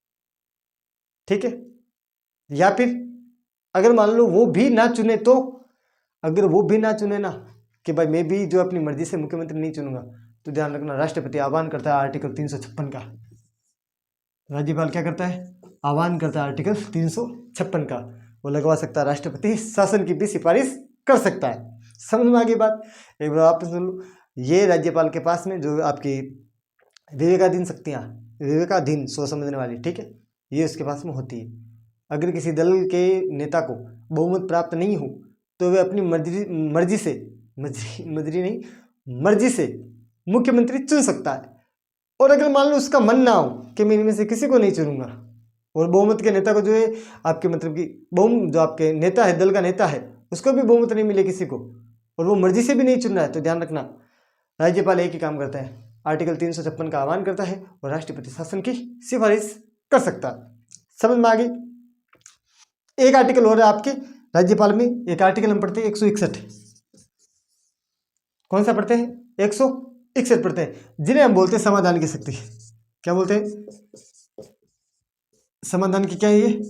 ठीक है, या फिर अगर मान लो वो भी ना चुने, तो अगर वो भी ना चुने ना कि भाई मैं भी जो अपनी मर्जी से मुख्यमंत्री नहीं चुनूंगा, तो ध्यान रखना राष्ट्रपति आह्वान करता है आर्टिकल 356 का। राज्यपाल क्या करता है, आह्वान करता है आर्टिकल 356 का। वो लगवा सकता है, राष्ट्रपति शासन की भी सिफारिश कर सकता है। समझ में आ गई बात, एक बार आप सुन लो। ये राज्यपाल के पास में जो आपकी विवेकाधीन शक्तियाँ, विवेकाधीन सोच समझने वाली, ठीक है, ये उसके पास में होती है। अगर किसी दल के नेता को बहुमत प्राप्त नहीं हो तो वे अपनी मर्जी से मुख्यमंत्री चुन सकता है। और अगर मान लो उसका मन ना हो कि मैं इनमें से किसी को नहीं चुनूंगा, और बहुमत के नेता को जो है आपके मतलब कि जो आपके नेता है, दल का नेता है, उसको भी बहुमत नहीं मिले किसी को, और वो मर्जी से भी नहीं चुन रहा है, तो ध्यान रखना राज्यपाल एक ही काम करता है, आर्टिकल 356 का आह्वान करता है और राष्ट्रपति शासन की सिफारिश कर सकता है। समझ में आ गई। एक आर्टिकल और है आपके राज्यपाल में, एक आर्टिकल हम पढ़ते हैं 161। कौन सा पढ़ते हैं, 161 पढ़ते हैं, जिन्हें हम बोलते हैं समाधान की शक्ति। क्या बोलते हैं, समाधान की, क्या है ये,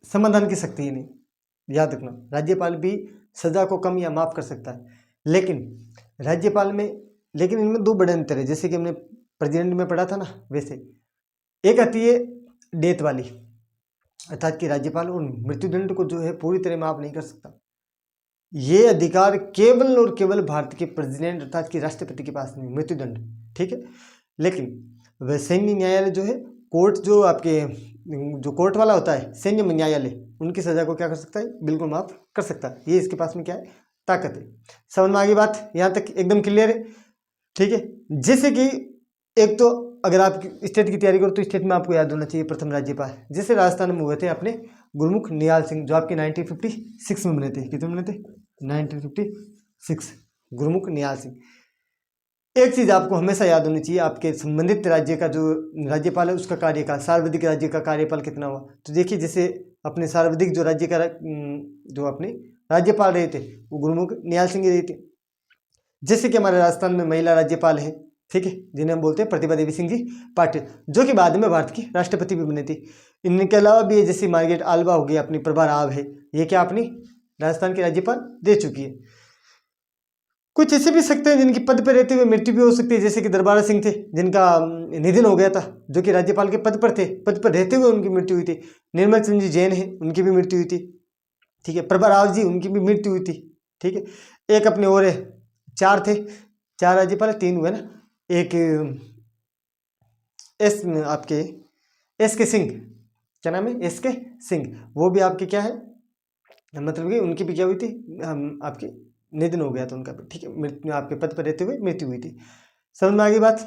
समाधान की शक्ति है। नहीं, याद रखना, राज्यपाल भी सजा को कम या माफ कर सकता है, लेकिन राज्यपाल में, लेकिन इनमें 2 बड़े अंतर है, जैसे कि हमने प्रेसिडेंट में पढ़ा था ना, वैसे एक आती है डेथ वाली, अर्थात कि राज्यपाल और मृत्युदंड को जो है पूरी तरह माफ नहीं कर सकता। ये अधिकार केवल और केवल भारत के प्रेसिडेंट अर्थात कि राष्ट्रपति के पास नहीं, मृत्युदंड। ठीक है, लेकिन वह सैन्य न्यायालय जो है, कोर्ट जो आपके जो कोर्ट वाला होता है, सैन्य न्यायालय, उनकी सजा को क्या कर सकता है, बिल्कुल माफ कर सकता है। ये इसके पास में क्या है, ताकत है। समझ में आ गई बात, यहाँ तक एकदम क्लियर है। ठीक है, जैसे कि एक तो अगर आप स्टेट की तैयारी करो तो स्टेट में आपको याद होना चाहिए प्रथम राज्यपाल, जैसे राजस्थान में हुए थे अपने गुरुमुख निहाल सिंह, जो आपके 1956 में बने थे। कितने बने थे, 1956, गुरुमुख निहाल सिंह। एक चीज आपको हमेशा याद होनी चाहिए, आपके संबंधित राज्य का जो राज्यपाल है उसका कार्यकाल, सार्वधिक राज्य का कार्यकाल कितना हुआ। तो देखिए, जैसे अपने सार्वधिक जो राज्य का जो अपने राज्यपाल रहे थे वो गुरुमुख निहाल सिंह रहे थे। जैसे कि हमारे राजस्थान में महिला राज्यपाल है, ठीक है, जिन्हें हम बोलते हैं प्रतिभा देवी सिंह जी पाटिल, जो कि बाद में भारत की राष्ट्रपति भी बने थे। इनके अलावा भी जैसे मार्गरेट आल्वा हो गई, अपनी प्रभा राव है, ये क्या अपनी राजस्थान की राज्यपाल दे चुकी है। कुछ ऐसे भी सकते हैं जिनकी पद पर रहते हुए मृत्यु भी हो सकती है, जैसे कि दरबारा सिंह थे जिनका निधन हो गया था, जो कि राज्यपाल के पद पर थे, पद पर रहते हुए उनकी मृत्यु हुई थी। निर्मल चंद्र जी जैन है, उनकी भी मृत्यु हुई थी। ठीक है, प्रभा राव जी, उनकी भी मृत्यु हुई थी। ठीक है, एक अपने और है, 4 थे, 4 राज्यपाल, 3 हुए ना, एक आपके एस के सिंह, क्या नाम है, एस के सिंह, वो भी आपके क्या है, मतलब कि उनकी भी क्या हुई थी, आपके निधन हो गया था उनका भी। ठीक है, मृत्यु, आपके पद पर रहते हुए मृत्यु हुई थी। समझ में आ गई बात।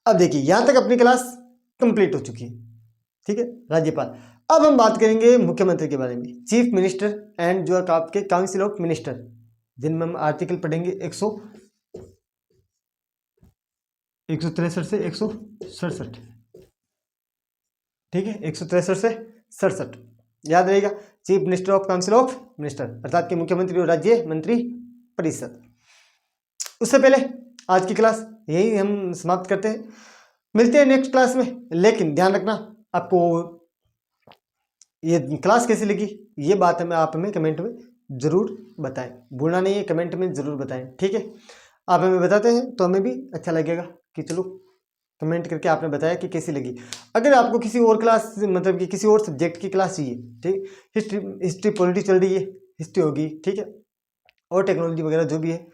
अब देखिए, यहां तक अपनी क्लास कंप्लीट हो चुकी है। ठीक है, राज्यपाल। अब हम बात करेंगे मुख्यमंत्री के बारे में, चीफ मिनिस्टर एंड जो आपके काउंसिल ऑफ मिनिस्टर, जिनमें हम आर्टिकल पढ़ेंगे 163 से 167। ठीक है, 163 से 67 याद रहेगा। Chief minister of council of minister, अर्थात के मुख्यमंत्री और राज्य मंत्री परिषद। उससे पहले आज की क्लास यही हम समाप्त करते हैं, मिलते हैं नेक्स्ट क्लास में। लेकिन ध्यान रखना, आपको ये क्लास कैसी लगी, ये बात हमें कमेंट में जरूर बताएं, भूलना नहीं है, कमेंट में जरूर बताएं। ठीक है, आप हमें बताते हैं तो हमें भी अच्छा लगेगा कि चलो कमेंट करके आपने बताया कि कैसी लगी। अगर आपको किसी और क्लास मतलब कि किसी और सब्जेक्ट की क्लास चाहिए, ठीक, हिस्ट्री पॉलिटी चल रही है, हिस्ट्री होगी, ठीक है, और टेक्नोलॉजी वगैरह जो भी है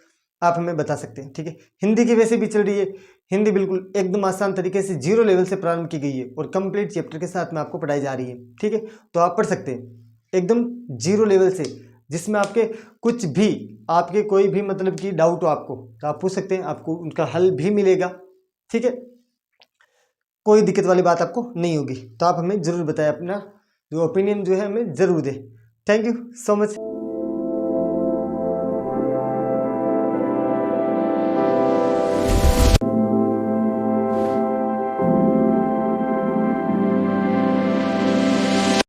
आप हमें बता सकते हैं, ठीक है। हिंदी की वैसे भी चल रही है, हिंदी बिल्कुल एकदम आसान तरीके से 0 लेवल से प्रारंभ की गई है और कंप्लीट चैप्टर के साथ में आपको पढ़ाई जा रही है, ठीक है। तो आप पढ़ सकते हैं एकदम 0 लेवल से, जिसमें आपके कुछ भी आपके कोई भी मतलब कि डाउट हो आपको तो आप पूछ सकते हैं, आपको उनका हल भी मिलेगा, ठीक है। कोई दिक्कत वाली बात आपको नहीं होगी। तो आप हमें ज़रूर बताएं, अपना जो ओपिनियन जो है हमें ज़रूर दें। Thank you so much.